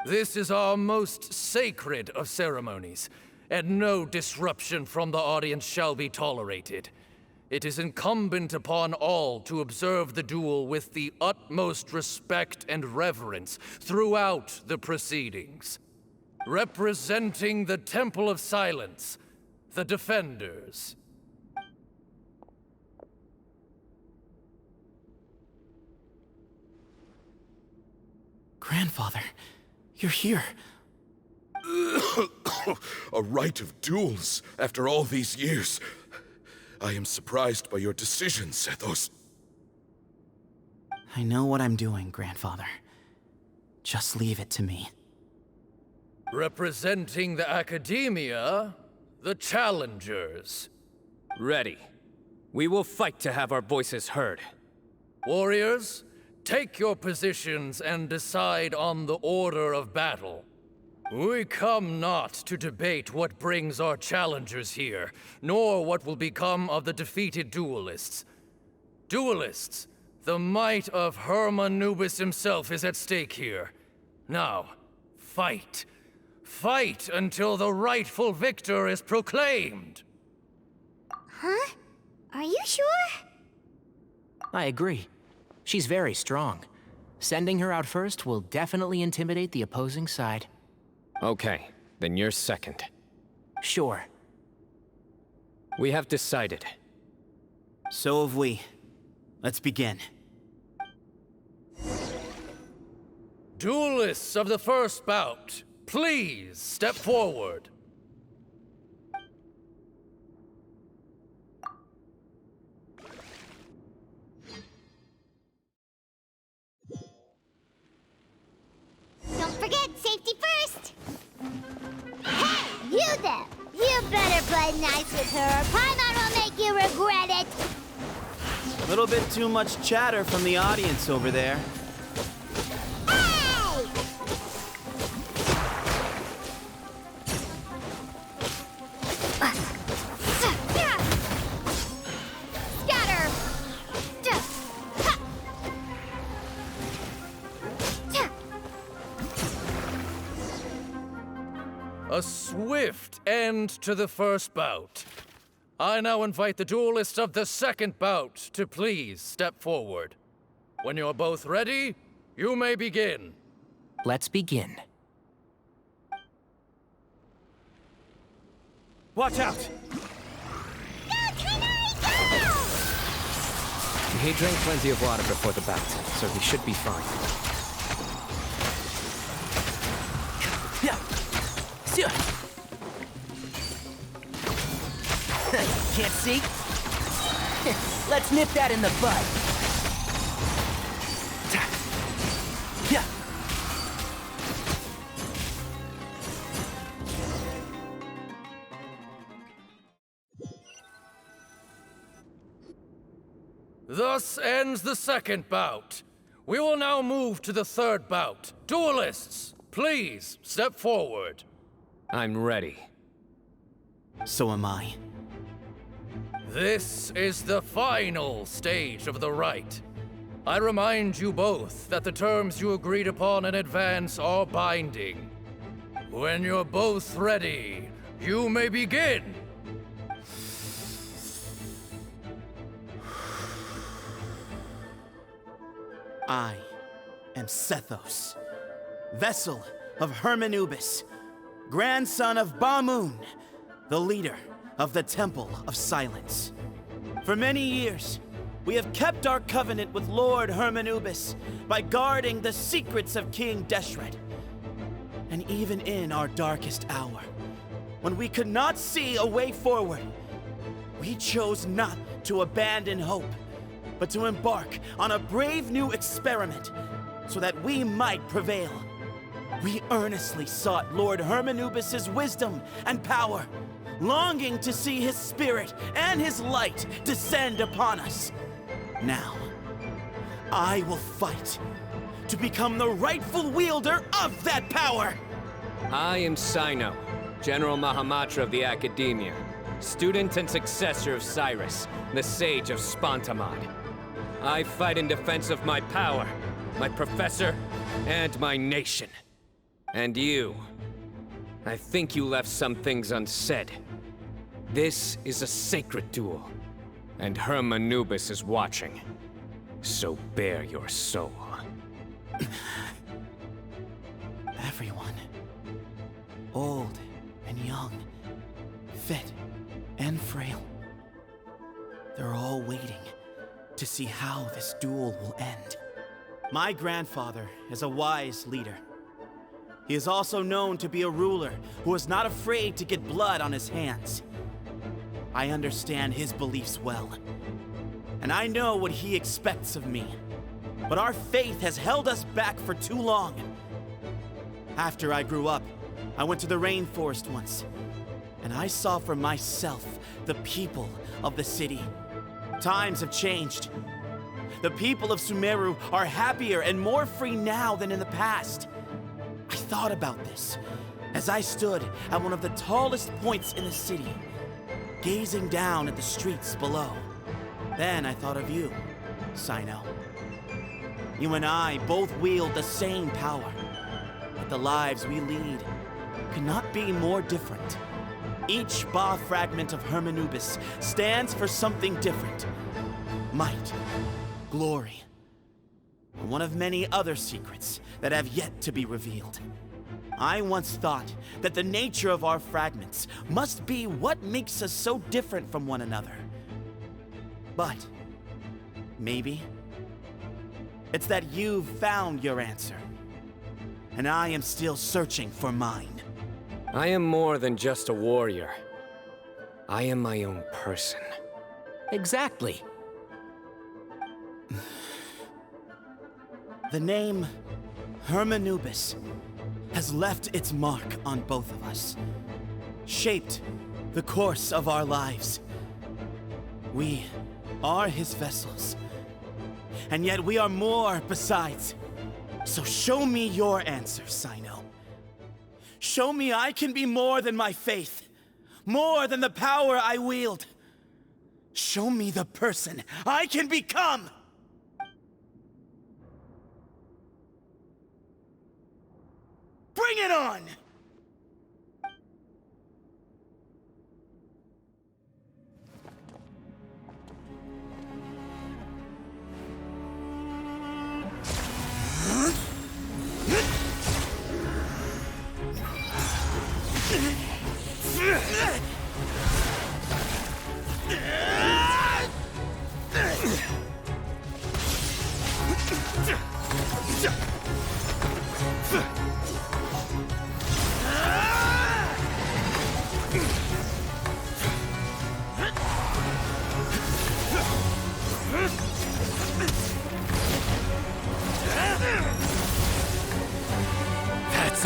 This is our most sacred of ceremonies, and no disruption from the audience shall be tolerated. It is incumbent upon all to observe the duel with the utmost respect and reverence throughout the proceedings. Representing the Temple of Silence, the Defenders. Grandfather, you're here. A rite of duels after all these years. I am surprised by your decision, Sethos. I know what I'm doing, Grandfather. Just leave it to me. Representing the Academia, the Challengers. Ready. We will fight to have our voices heard. Warriors, take your positions and decide on the order of battle. We come not to debate what brings our challengers here, nor what will become of the defeated duelists. Duelists, the might of Hermanubis himself is at stake here. Now, fight. Fight until the rightful victor is proclaimed. Huh? Are you sure? I agree. She's very strong. Sending her out first will definitely intimidate the opposing side. Okay, then you're second. Sure. We have decided. So have we. Let's begin. Duelists of the first bout, please step forward. Don't forget, safety first! Hey, you there! You better play nice with her, or Paimon will make you regret it! A little bit too much chatter from the audience over there. Hey! Scatter! A swift end to the first bout. I now invite the duelists of the second bout to please step forward. When you're both ready, you may begin. Let's begin. Watch out! He drank plenty of water before the bout, so he should be fine. Yeah. Can't see? Let's nip that in the bud. Thus ends the second bout. We will now move to the third bout. Duelists, please step forward. I'm ready. So am I. This is the final stage of the rite. I remind you both that the terms you agreed upon in advance are binding. When you're both ready, you may begin. I am Sethos, vessel of Hermanubis, grandson of Bamun, the leader of the Temple of Silence. For many years, we have kept our covenant with Lord Hermanubis by guarding the secrets of King Deshret. And even in our darkest hour, when we could not see a way forward, we chose not to abandon hope, but to embark on a brave new experiment so that we might prevail. We earnestly sought Lord Hermanubis' wisdom and power, longing to see his spirit and his light descend upon us. Now, I will fight to become the rightful wielder of that power! I am Cyno, General Mahamatra of the Academia, student and successor of Cyrus, the Sage of Spontamod. I fight in defense of my power, my professor, and my nation. And you, I think you left some things unsaid. This is a sacred duel, and Hermanubis is watching. So bare your soul. Everyone, old and young, fit and frail, they're all waiting to see how this duel will end. My grandfather is a wise leader. He is also known to be a ruler who is not afraid to get blood on his hands. I understand his beliefs well, and I know what he expects of me. But our faith has held us back for too long. After I grew up, I went to the rainforest once, and I saw for myself the people of the city. Times have changed. The people of Sumeru are happier and more free now than in the past. I thought about this as I stood at one of the tallest points in the city, gazing down at the streets below. Then I thought of you, Cyno. You and I both wield the same power, but the lives we lead could not be more different. Each Ba fragment of Hermanubis stands for something different. Might, glory, and one of many other secrets that have yet to be revealed. I once thought that the nature of our fragments must be what makes us so different from one another. But maybe it's that you've found your answer, and I am still searching for mine. I am more than just a warrior. I am my own person. Exactly. The name Hermanubis has left its mark on both of us, shaped the course of our lives. We are his vessels, and yet we are more besides. So show me your answer, Cyno. Show me I can be more than my faith, more than the power I wield. Show me the person I can become! Bring it on!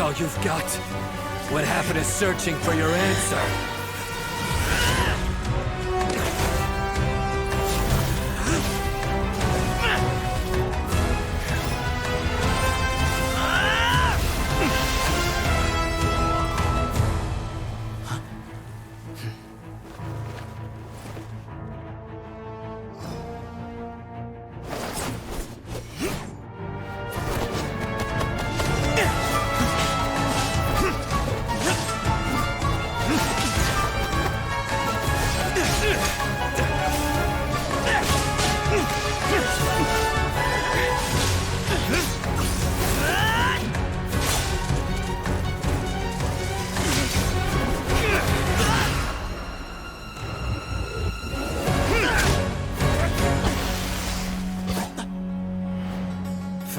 That's all you've got? What happened to searching for your answer?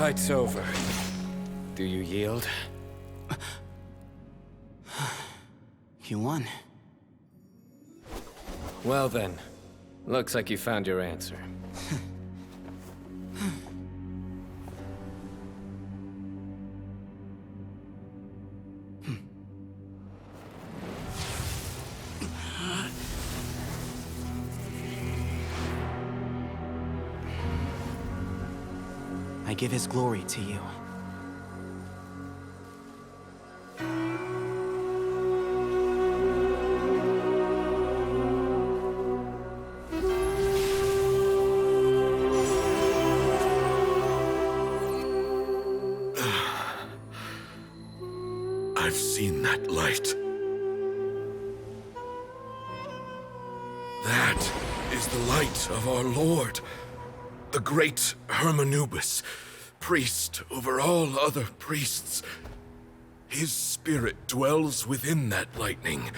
fight's over. Do you yield? You won. Well then, looks like you found your answer. I give his glory to you. I've seen that light. That is the light of our Lord, the great Hermanubis, priest over all other priests. His spirit dwells within that lightning,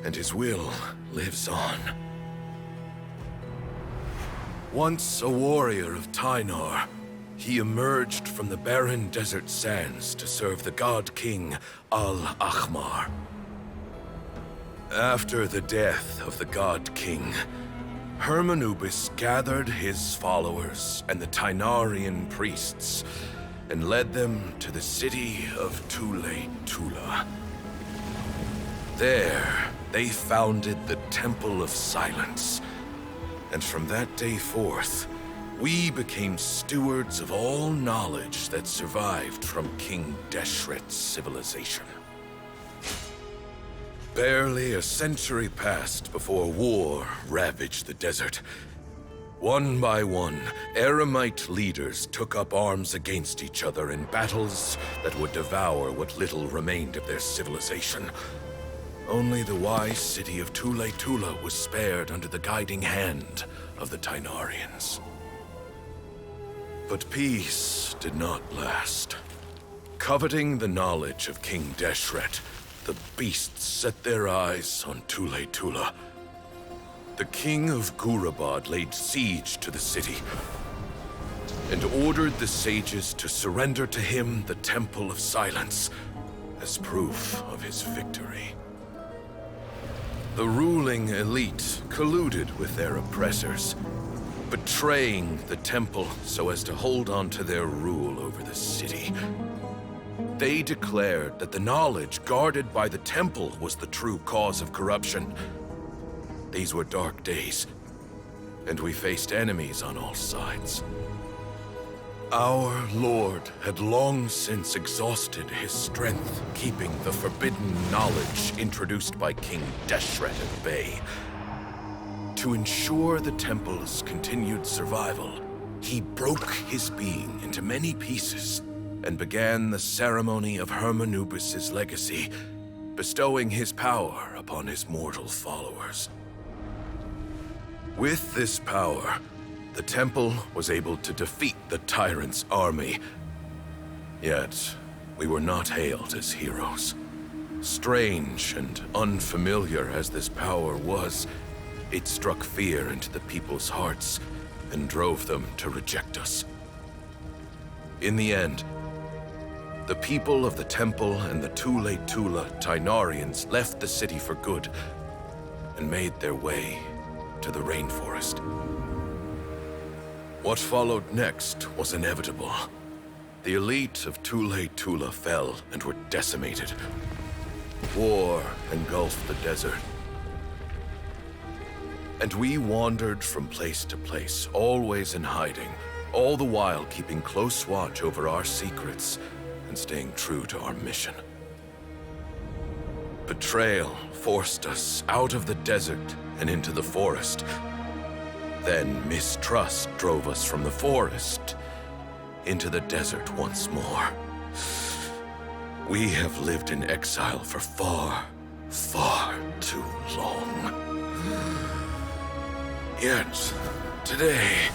and his will lives on. Once a warrior of Tynar, he emerged from the barren desert sands to serve the god king Al-Ahmar. After the death of the god king, Hermanubis gathered his followers and the Tynarian priests and led them to the city of Tule-Tula. There, they founded the Temple of Silence, and from that day forth, we became stewards of all knowledge that survived from King Deshret's civilization. Barely a century passed before war ravaged the desert. One by one, Eremite leaders took up arms against each other in battles that would devour what little remained of their civilization. Only the wise city of Tule-Tula was spared under the guiding hand of the Tynarians. But peace did not last. Coveting the knowledge of King Deshret, the beasts set their eyes on Tule-Tula. The king of Gurabad laid siege to the city and ordered the sages to surrender to him the Temple of Silence as proof of his victory. The ruling elite colluded with their oppressors, betraying the temple so as to hold on to their rule over the city. They declared that the knowledge guarded by the temple was the true cause of corruption. These were dark days, and we faced enemies on all sides. Our Lord had long since exhausted his strength, keeping the forbidden knowledge introduced by King Deshret at bay. To ensure the temple's continued survival, he broke his being into many pieces and began the ceremony of Hermanubis' legacy, bestowing his power upon his mortal followers. With this power, the temple was able to defeat the tyrant's army. Yet, we were not hailed as heroes. Strange and unfamiliar as this power was, it struck fear into the people's hearts and drove them to reject us. In the end, the people of the temple and the Tule-Tula Tynarians left the city for good and made their way to the rainforest. What followed next was inevitable. The elite of Tule-Tula fell and were decimated. War engulfed the desert. And we wandered from place to place, always in hiding, all the while keeping close watch over our secrets and staying true to our mission. Betrayal forced us out of the desert and into the forest. Then mistrust drove us from the forest into the desert once more. We have lived in exile for far, far too long. Yet, today,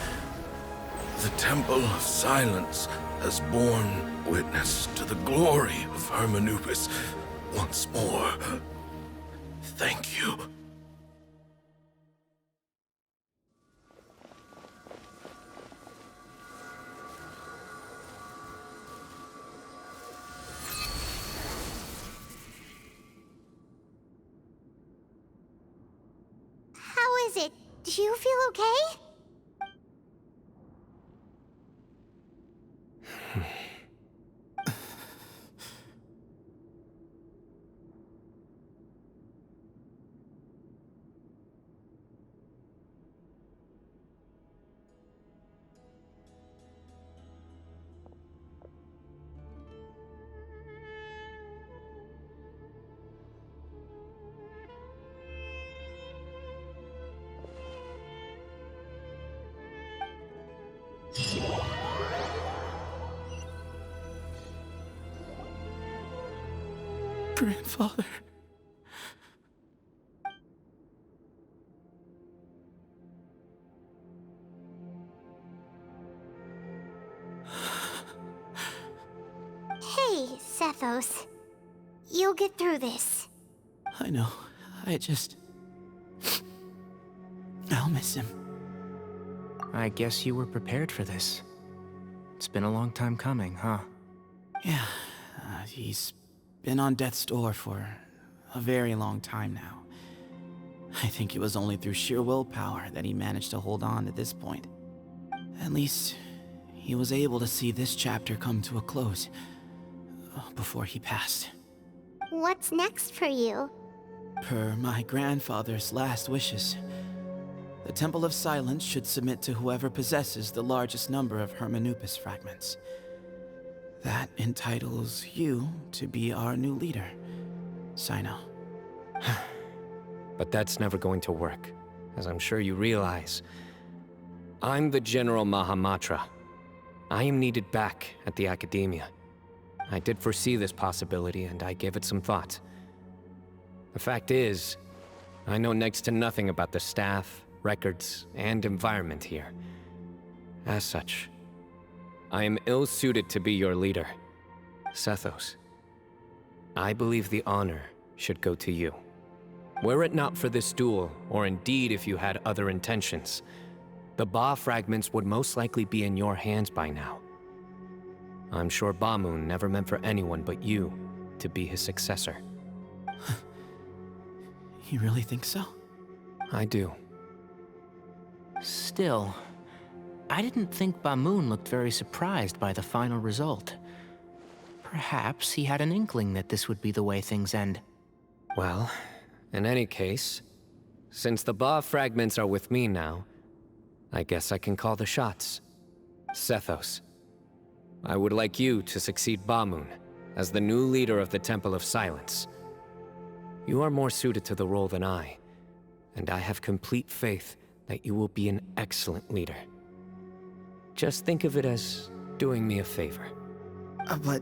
the Temple of Silence has borne witness to the glory of Hermanubis once more. Thank you. it? Do you feel okay? Grandfather. Hey, Sethos. You'll get through this. I know. I'll miss him. I guess you were prepared for this. It's been a long time coming, huh? Yeah, he's been on death's door for a very long time now. I think it was only through sheer willpower that he managed to hold on to this point. At least, he was able to see this chapter come to a close before he passed. What's next for you? Per my grandfather's last wishes, the Temple of Silence should submit to whoever possesses the largest number of Hermanupis fragments. That entitles you to be our new leader, Cyno. But that's never going to work, as I'm sure you realize. I'm the General Mahamatra. I am needed back at the Academia. I did foresee this possibility, and I gave it some thought. The fact is, I know next to nothing about the staff, records, and environment here. As such, I am ill-suited to be your leader, Sethos. I believe the honor should go to you. Were it not for this duel, or indeed if you had other intentions, the Ba fragments would most likely be in your hands by now. I'm sure Bamoon never meant for anyone but you to be his successor. You really think so? I do. Still, I didn't think Bamoon looked very surprised by the final result. Perhaps he had an inkling that this would be the way things end. Well, in any case, since the Ba fragments are with me now, I guess I can call the shots. Sethos, I would like you to succeed Bamoon as the new leader of the Temple of Silence. You are more suited to the role than I, and I have complete faith that you will be an excellent leader. Just think of it as doing me a favor. But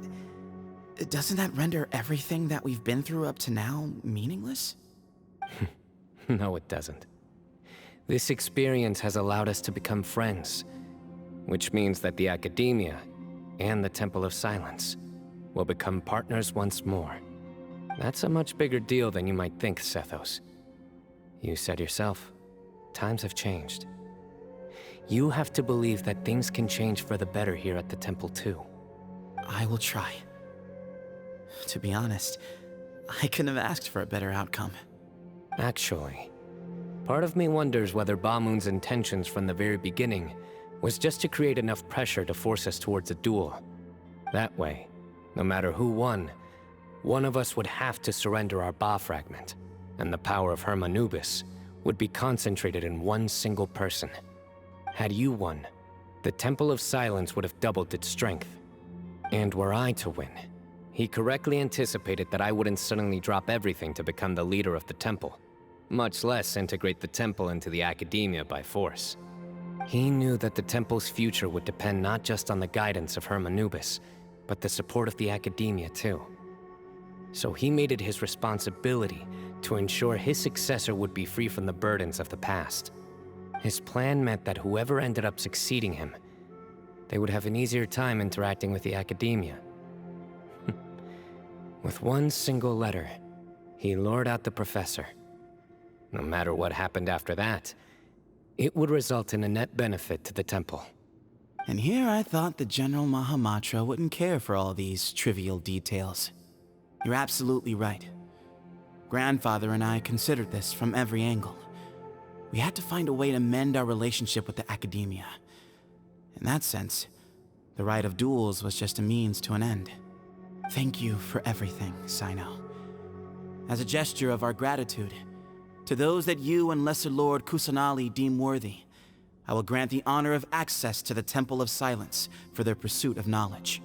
doesn't that render everything that we've been through up to now meaningless? No, it doesn't. This experience has allowed us to become friends, which means that the Academia and the Temple of Silence will become partners once more. That's a much bigger deal than you might think, Sethos. You said yourself, times have changed. You have to believe that things can change for the better here at the Temple too. I will try. To be honest, I couldn't have asked for a better outcome. Actually, part of me wonders whether Bamoon's intentions from the very beginning was just to create enough pressure to force us towards a duel. That way, no matter who won, one of us would have to surrender our Ba fragment, and the power of Hermanubis would be concentrated in one single person. Had you won, the Temple of Silence would have doubled its strength. And were I to win, he correctly anticipated that I wouldn't suddenly drop everything to become the leader of the Temple, much less integrate the Temple into the Academia by force. He knew that the Temple's future would depend not just on the guidance of Hermanubis, but the support of the Academia too. So he made it his responsibility to ensure his successor would be free from the burdens of the past. His plan meant that whoever ended up succeeding him, they would have an easier time interacting with the Academia. With one single letter, he lured out the professor. No matter what happened after that, it would result in a net benefit to the Temple. And here I thought the General Mahamatra wouldn't care for all these trivial details. You're absolutely right. Grandfather and I considered this from every angle. We had to find a way to mend our relationship with the academia. In that sense, the rite of duels was just a means to an end. Thank you for everything, Cyno. As a gesture of our gratitude, to those that you and Lesser Lord Kusanali deem worthy, I will grant the honor of access to the Temple of Silence for their pursuit of knowledge.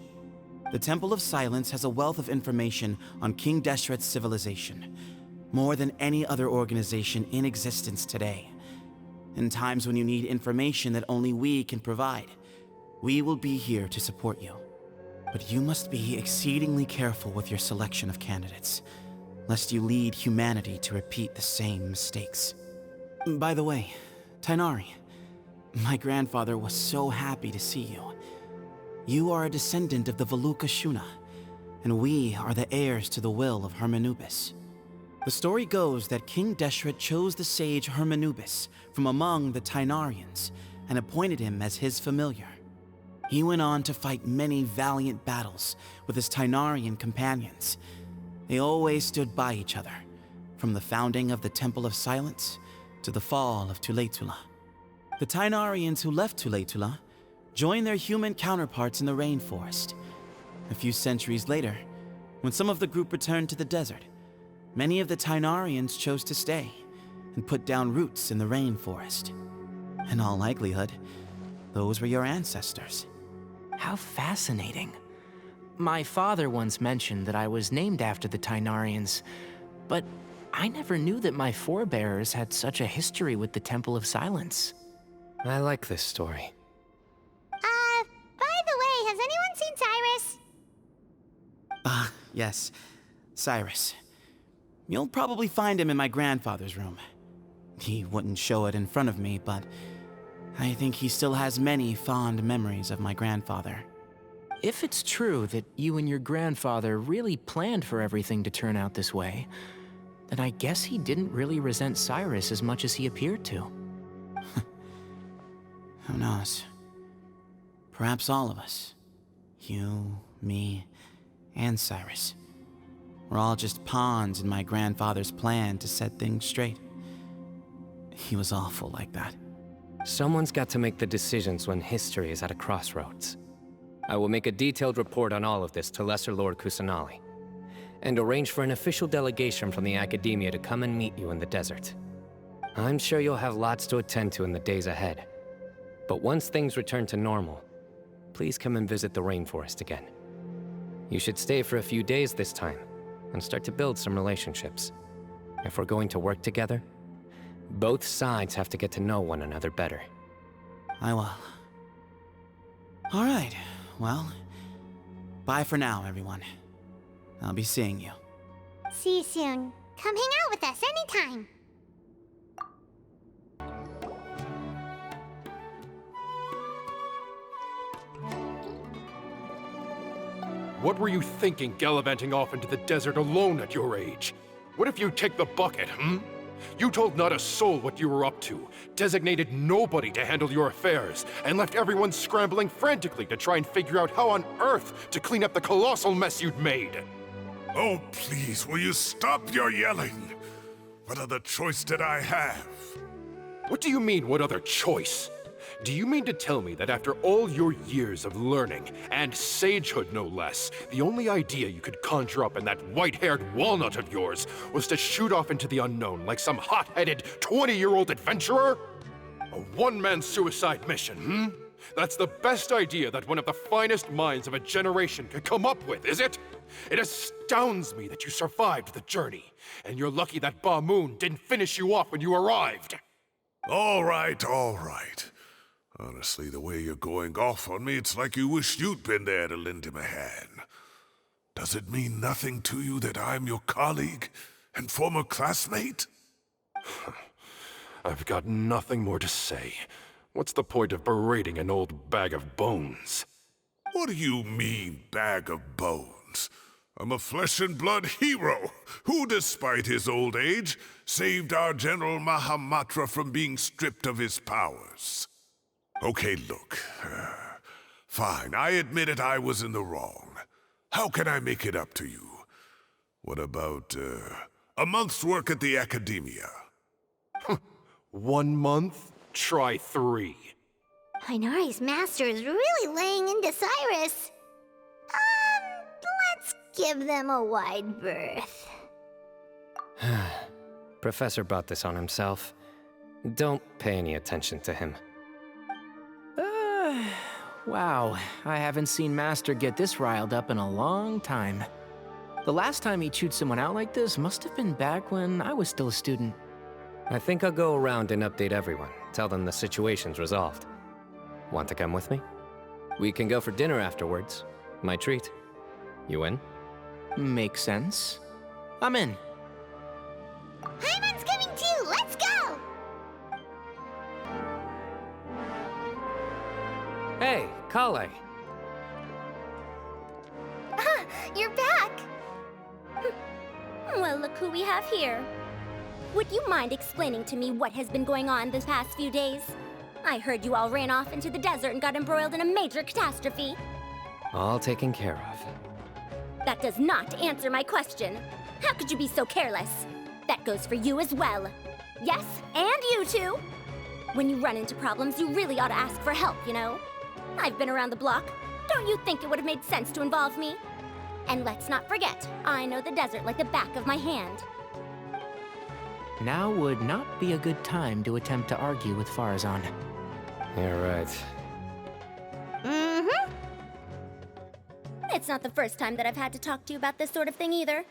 The Temple of Silence has a wealth of information on King Deshret's civilization, more than any other organization in existence today. In times when you need information that only we can provide, we will be here to support you. But you must be exceedingly careful with your selection of candidates, lest you lead humanity to repeat the same mistakes. By the way, Tighnari, my grandfather was so happy to see you. You are a descendant of the Veluca Shuna, and we are the heirs to the will of Hermanubis. The story goes that King Deshret chose the sage Hermanubis from among the Tighnarians and appointed him as his familiar. He went on to fight many valiant battles with his Tighnarian companions. They always stood by each other, from the founding of the Temple of Silence to the fall of Tuletula. The Tighnarians who left Tuletula joined their human counterparts in the rainforest. A few centuries later, when some of the group returned to the desert, many of the Tighnarians chose to stay and put down roots in the rainforest. In all likelihood, those were your ancestors. How fascinating. My father once mentioned that I was named after the Tighnarians, but I never knew that my forebears had such a history with the Temple of Silence. I like this story. By the way, has anyone seen Cyrus? Yes, Cyrus. You'll probably find him in my grandfather's room. He wouldn't show it in front of me, but I think he still has many fond memories of my grandfather. If it's true that you and your grandfather really planned for everything to turn out this way, then I guess he didn't really resent Cyrus as much as he appeared to. Who knows? Perhaps all of us. You, me, and Cyrus. We're all just pawns in my grandfather's plan to set things straight. He was awful like that. Someone's got to make the decisions when history is at a crossroads. I will make a detailed report on all of this to Lesser Lord Kusanali, and arrange for an official delegation from the Academia to come and meet you in the desert. I'm sure you'll have lots to attend to in the days ahead. But once things return to normal, please come and visit the rainforest again. You should stay for a few days this time, and start to build some relationships. If we're going to work together, both sides have to get to know one another better. I will. All right, well, bye for now, everyone. I'll be seeing you. See you soon. Come hang out with us anytime. What were you thinking gallivanting off into the desert alone at your age? What if you take the bucket, You told not a soul what you were up to, designated nobody to handle your affairs, and left everyone scrambling frantically to try and figure out how on earth to clean up the colossal mess you'd made. Oh, please, will you stop your yelling? What other choice did I have? What do you mean, what other choice? Do you mean to tell me that after all your years of learning, and sagehood no less, the only idea you could conjure up in that white-haired walnut of yours was to shoot off into the unknown like some hot-headed 20-year-old adventurer? A one-man suicide mission, That's the best idea that one of the finest minds of a generation could come up with, is it? It astounds me that you survived the journey, and you're lucky that Ba Moon didn't finish you off when you arrived. All right, all right. Honestly, the way you're going off on me, it's like you wish you'd been there to lend him a hand. Does it mean nothing to you that I'm your colleague and former classmate? I've got nothing more to say. What's the point of berating an old bag of bones? What do you mean, bag of bones? I'm a flesh-and-blood hero who, despite his old age, saved our General Mahamatra from being stripped of his powers. Okay, look. Fine, I admit it, I was in the wrong. How can I make it up to you? What about, a month's work at the Academia? 1 month? Try 3. Hinari's master is really laying into Cyrus. Let's give them a wide berth. Professor brought this on himself. Don't pay any attention to him. Wow, I haven't seen Master get this riled up in a long time. The last time he chewed someone out like this must have been back when I was still a student. I think I'll go around and update everyone. Tell them the situation's resolved. Want to come with me? We can go for dinner afterwards. My treat. You in? Makes sense. I'm in. Hyman's coming too! Let's go! Hey, Kale. You're back! Well, look who we have here. Would you mind explaining to me what has been going on this past few days? I heard you all ran off into the desert and got embroiled in a major catastrophe. All taken care of. That does not answer my question. How could you be so careless? That goes for you as well. Yes, and you too. When you run into problems, you really ought to ask for help, you know? I've been around the block. Don't you think it would have made sense to involve me? And let's not forget, I know the desert like the back of my hand. Now would not be a good time to attempt to argue with Farazan. You're right. Mm-hmm. It's not the first time that I've had to talk to you about this sort of thing either.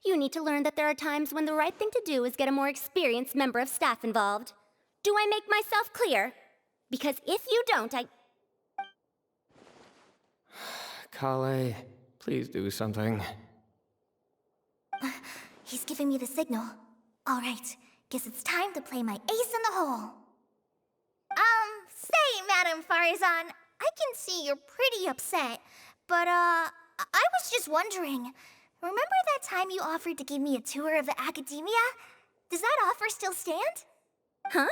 You need to learn that there are times when the right thing to do is get a more experienced member of staff involved. Do I make myself clear? Because if you don't, Kale, please do something. He's giving me the signal. All right, guess it's time to play my ace in the hole. Say, Madam Farazan, I can see you're pretty upset, but, I was just wondering, remember that time you offered to give me a tour of the academia? Does that offer still stand? Huh?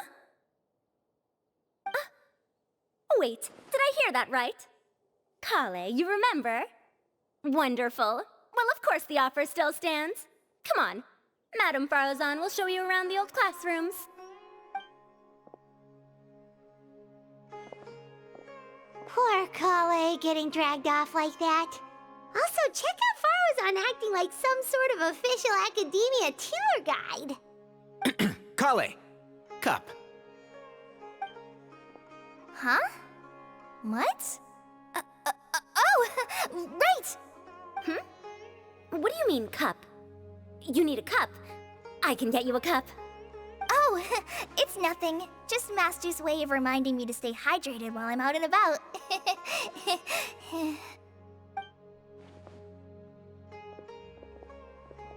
Wait, did I hear that right? Kale, you remember? Wonderful. Well, of course the offer still stands. Come on. Madam Farazan will show you around the old classrooms. Poor Kale getting dragged off like that. Also, check out Farazan acting like some sort of official academia tour guide. Kale! Cup. Huh? What? Oh, right! What do you mean, cup? You need a cup. I can get you a cup. Oh, it's nothing. Just Master's way of reminding me to stay hydrated while I'm out and about.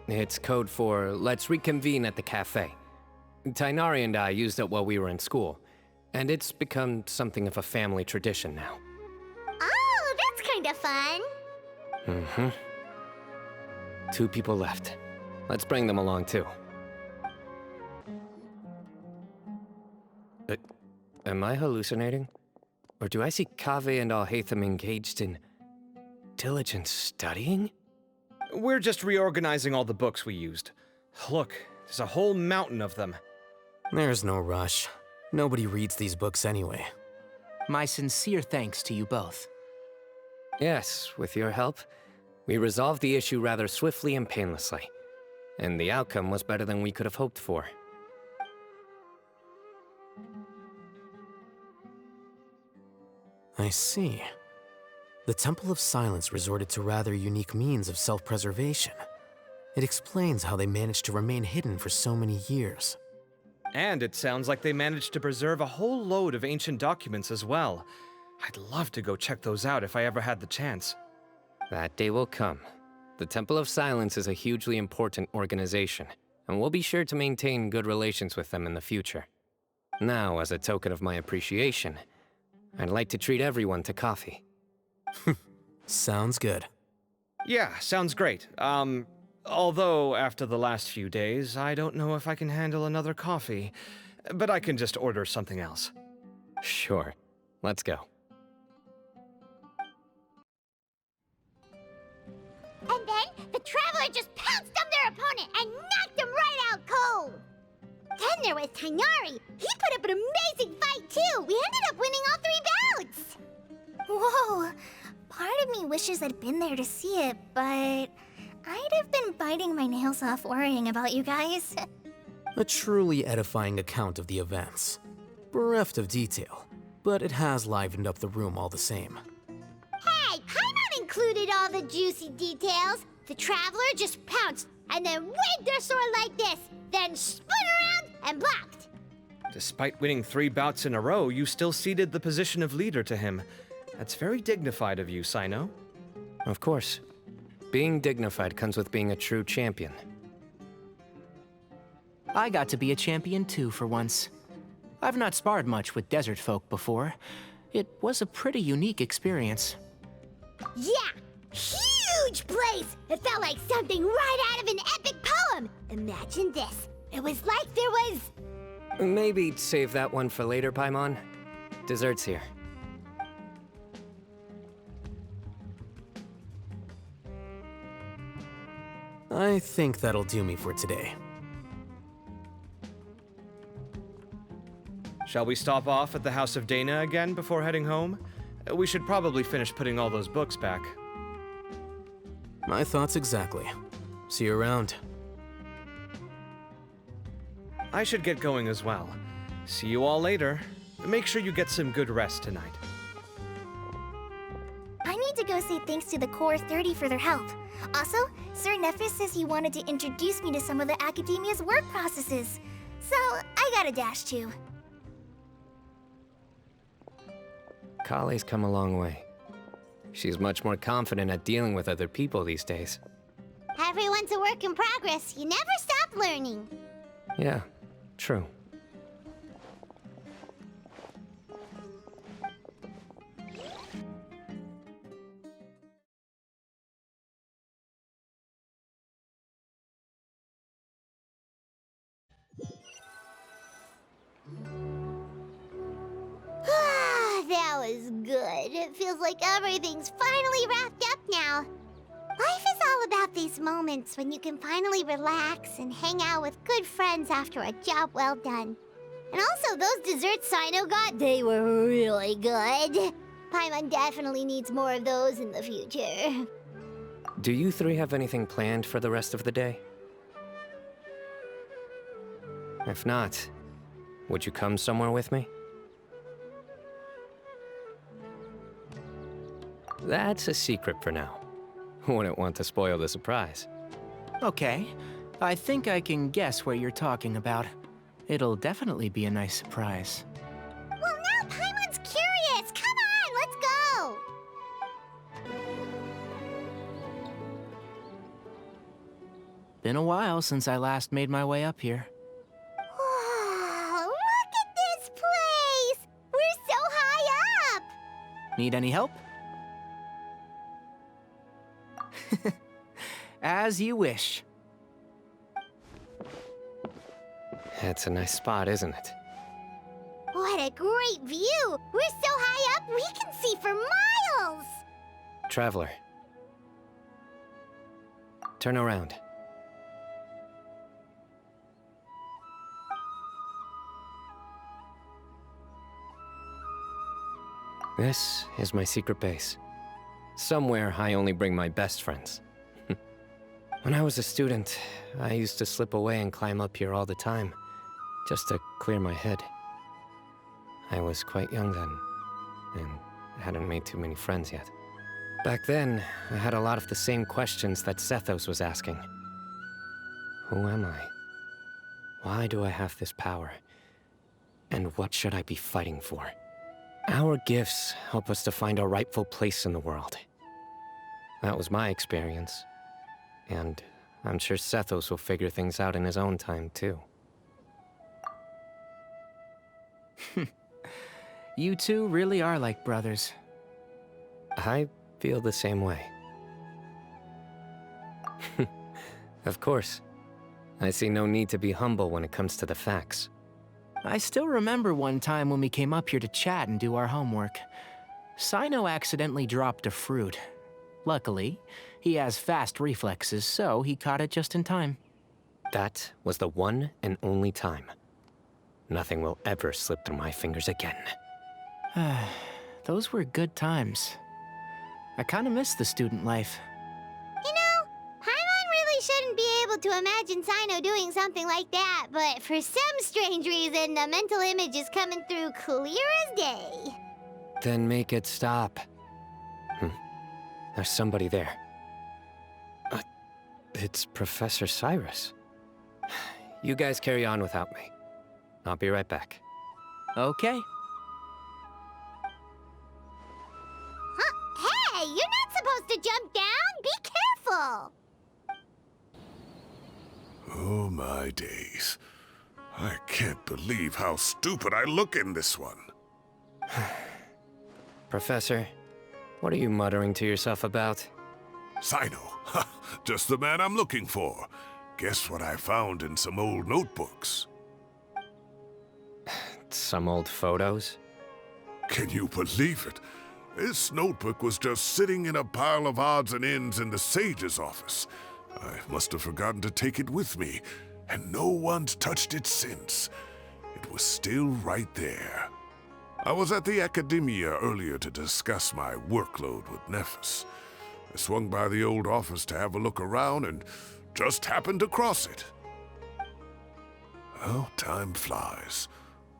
It's code for let's reconvene at the cafe. Tighnari and I used it while we were in school, and it's become something of a family tradition now. Oh, that's kind of fun. Mm-hmm. 2 people left. Let's bring them along, too. Am I hallucinating? Or do I see Kaveh and Alhaitham engaged in diligent studying? We're just reorganizing all the books we used. Look, there's a whole mountain of them. There's no rush. Nobody reads these books anyway. My sincere thanks to you both. Yes, with your help, we resolved the issue rather swiftly and painlessly. And the outcome was better than we could have hoped for. I see. The Temple of Silence resorted to rather unique means of self-preservation. It explains how they managed to remain hidden for so many years. And it sounds like they managed to preserve a whole load of ancient documents as well. I'd love to go check those out if I ever had the chance. That day will come. The Temple of Silence is a hugely important organization, and we'll be sure to maintain good relations with them in the future. Now, as a token of my appreciation, I'd like to treat everyone to coffee. Sounds good. Yeah, sounds great. Although after the last few days, I don't know if I can handle another coffee, but I can just order something else. Sure. Let's go. And then the Traveler just pounced on their opponent and knocked him right out cold. Then there was Tainari. He put up an amazing fight, too. We ended up winning all 3 bouts. Whoa. Part of me wishes I'd been there to see it, but I'd have been biting my nails off worrying about you guys. A truly edifying account of the events. Bereft of detail, but it has livened up the room all the same. Hey, Paimon included all the juicy details. The Traveler just pounced and then waved their sword like this, then spun around and blocked. Despite winning 3 bouts in a row, you still ceded the position of leader to him. That's very dignified of you, Cyno. Of course. Being dignified comes with being a true champion. I got to be a champion too for once. I've not sparred much with desert folk before. It was a pretty unique experience. Yeah, huge place! It felt like something right out of an epic poem. Imagine this. It was like there was... Maybe save that one for later, Paimon. Dessert's here. I think that'll do me for today. Shall we stop off at the House of Dana again before heading home? We should probably finish putting all those books back. My thoughts exactly. See you around. I should get going as well. See you all later. Make sure you get some good rest tonight. I need to go say thanks to the Core 30 for their help. Also, Sir Nephis says he wanted to introduce me to some of the Academia's work processes. So, I gotta dash too. Kali's come a long way. She's much more confident at dealing with other people these days. Everyone's a work in progress. You never stop learning. Yeah, true. That was good. It feels like everything's finally wrapped up now. Life is all about these moments when you can finally relax and hang out with good friends after a job well done. And also, those desserts Cyno got, they were really good. Paimon definitely needs more of those in the future. Do you 3 have anything planned for the rest of the day? If not, would you come somewhere with me? That's a secret for now. Wouldn't want to spoil the surprise. Okay, I think I can guess what you're talking about. It'll definitely be a nice surprise. Well, now Paimon's curious. Come on, let's go. Been a while since I last made my way up here. Wow, look at this place. We're so high up. Need any help? As you wish. It's a nice spot, isn't it? What a great view. We're so high up, we can see for miles. Traveler. Turn around. This is my secret base. Somewhere I only bring my best friends. When I was a student, I used to slip away and climb up here all the time, just to clear my head. I was quite young then, and hadn't made too many friends yet. Back then, I had a lot of the same questions that Sethos was asking. Who am I? Why do I have this power? And what should I be fighting for? Our gifts help us to find our rightful place in the world. That was my experience. And I'm sure Sethos will figure things out in his own time, too. You two really are like brothers. I feel the same way. Of course. I see no need to be humble when it comes to the facts. I still remember one time when we came up here to chat and do our homework. Cyno accidentally dropped a fruit. Luckily, he has fast reflexes, so he caught it just in time. That was the one and only time. Nothing will ever slip through my fingers again. Those were good times. I kinda miss the student life. You know, Paimon really shouldn't be able to imagine Cyno doing something like that, but for some strange reason, the mental image is coming through clear as day. Then make it stop. There's somebody there. It's Professor Cyrus. You guys carry on without me. I'll be right back. Okay. Huh? Hey, you're not supposed to jump down! Be careful! Oh my days. I can't believe how stupid I look in this one. Professor, what are you muttering to yourself about? Cyno. Just the man I'm looking for. Guess what I found in some old notebooks? Some old photos? Can you believe it? This notebook was just sitting in a pile of odds and ends in the sage's office. I must have forgotten to take it with me, and no one's touched it since. It was still right there. I was at the Academia earlier to discuss my workload with Nephis. I swung by the old office to have a look around and just happened to cross it. Oh, time flies.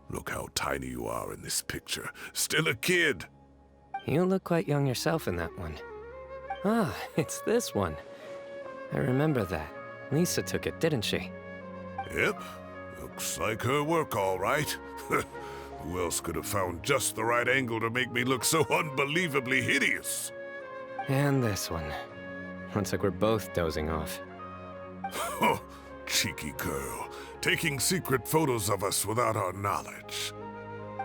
Look how tiny you are in this picture. Still a kid. You look quite young yourself in that one. Ah, it's this one. I remember that. Lisa took it, didn't she? Yep. Looks like her work, all right. Who else could have found just the right angle to make me look so unbelievably hideous? And this one. Looks like we're both dozing off. Oh, cheeky girl. Taking secret photos of us without our knowledge.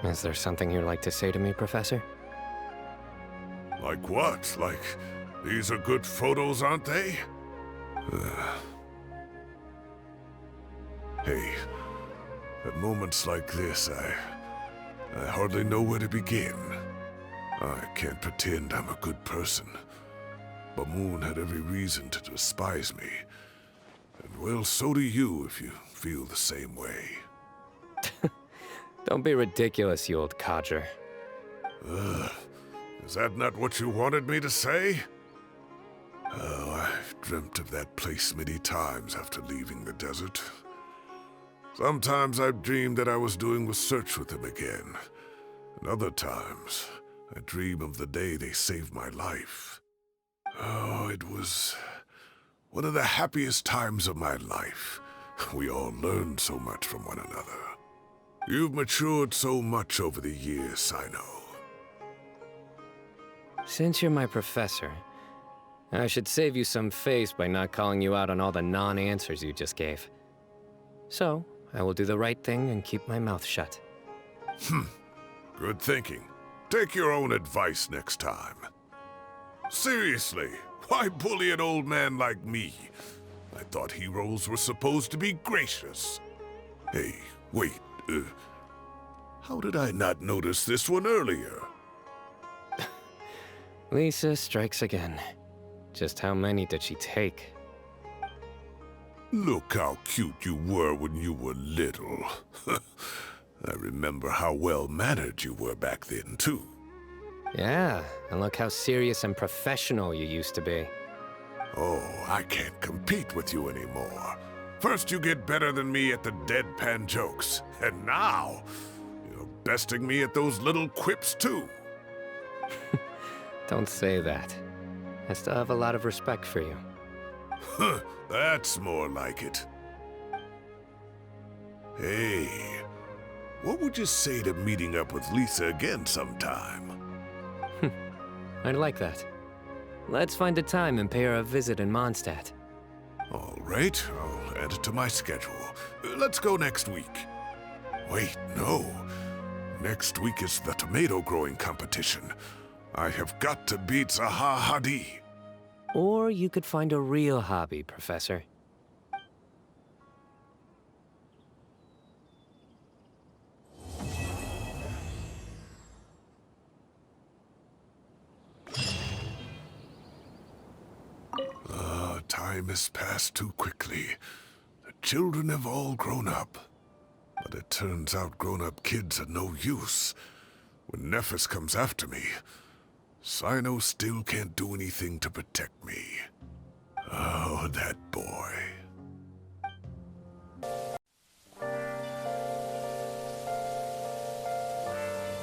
Is there something you'd like to say to me, Professor? Like what? Like, these are good photos, aren't they? Hey, at moments like this, I hardly know where to begin. I can't pretend I'm a good person. But Moon had every reason to despise me. And well, so do you if you feel the same way. Don't be ridiculous, you old codger. Is that not what you wanted me to say? Oh, I've dreamt of that place many times after leaving the desert. Sometimes I've dreamed that I was doing research with them again. And other times, I dream of the day they saved my life. Oh, it was one of the happiest times of my life. We all learned so much from one another. You've matured so much over the years, Cyno. Since you're my professor, I should save you some face by not calling you out on all the non-answers you just gave. So, I will do the right thing and keep my mouth shut. Good thinking. Take your own advice next time. Seriously, why bully an old man like me? I thought heroes were supposed to be gracious. Hey, wait, how did I not notice this one earlier? Lisa strikes again. Just how many did she take? Look how cute you were when you were little. I remember how well-mannered you were back then, too. Yeah, and look how serious and professional you used to be. Oh, I can't compete with you anymore. First you get better than me at the deadpan jokes, and now you're besting me at those little quips, too. Don't say that. I still have a lot of respect for you. Huh, that's more like it. Hey, what would you say to meeting up with Lisa again sometime? I'd like that. Let's find a time and pay her a visit in Mondstadt. All right, I'll add it to my schedule. Let's go next week. Wait, no. Next week is the tomato growing competition. I have got to beat Zaha Hadi. Or you could find a real hobby, Professor. Time has passed too quickly. The children have all grown up. But it turns out grown-up kids are no use. When Nephis comes after me, Cyno still can't do anything to protect me. Oh, that boy.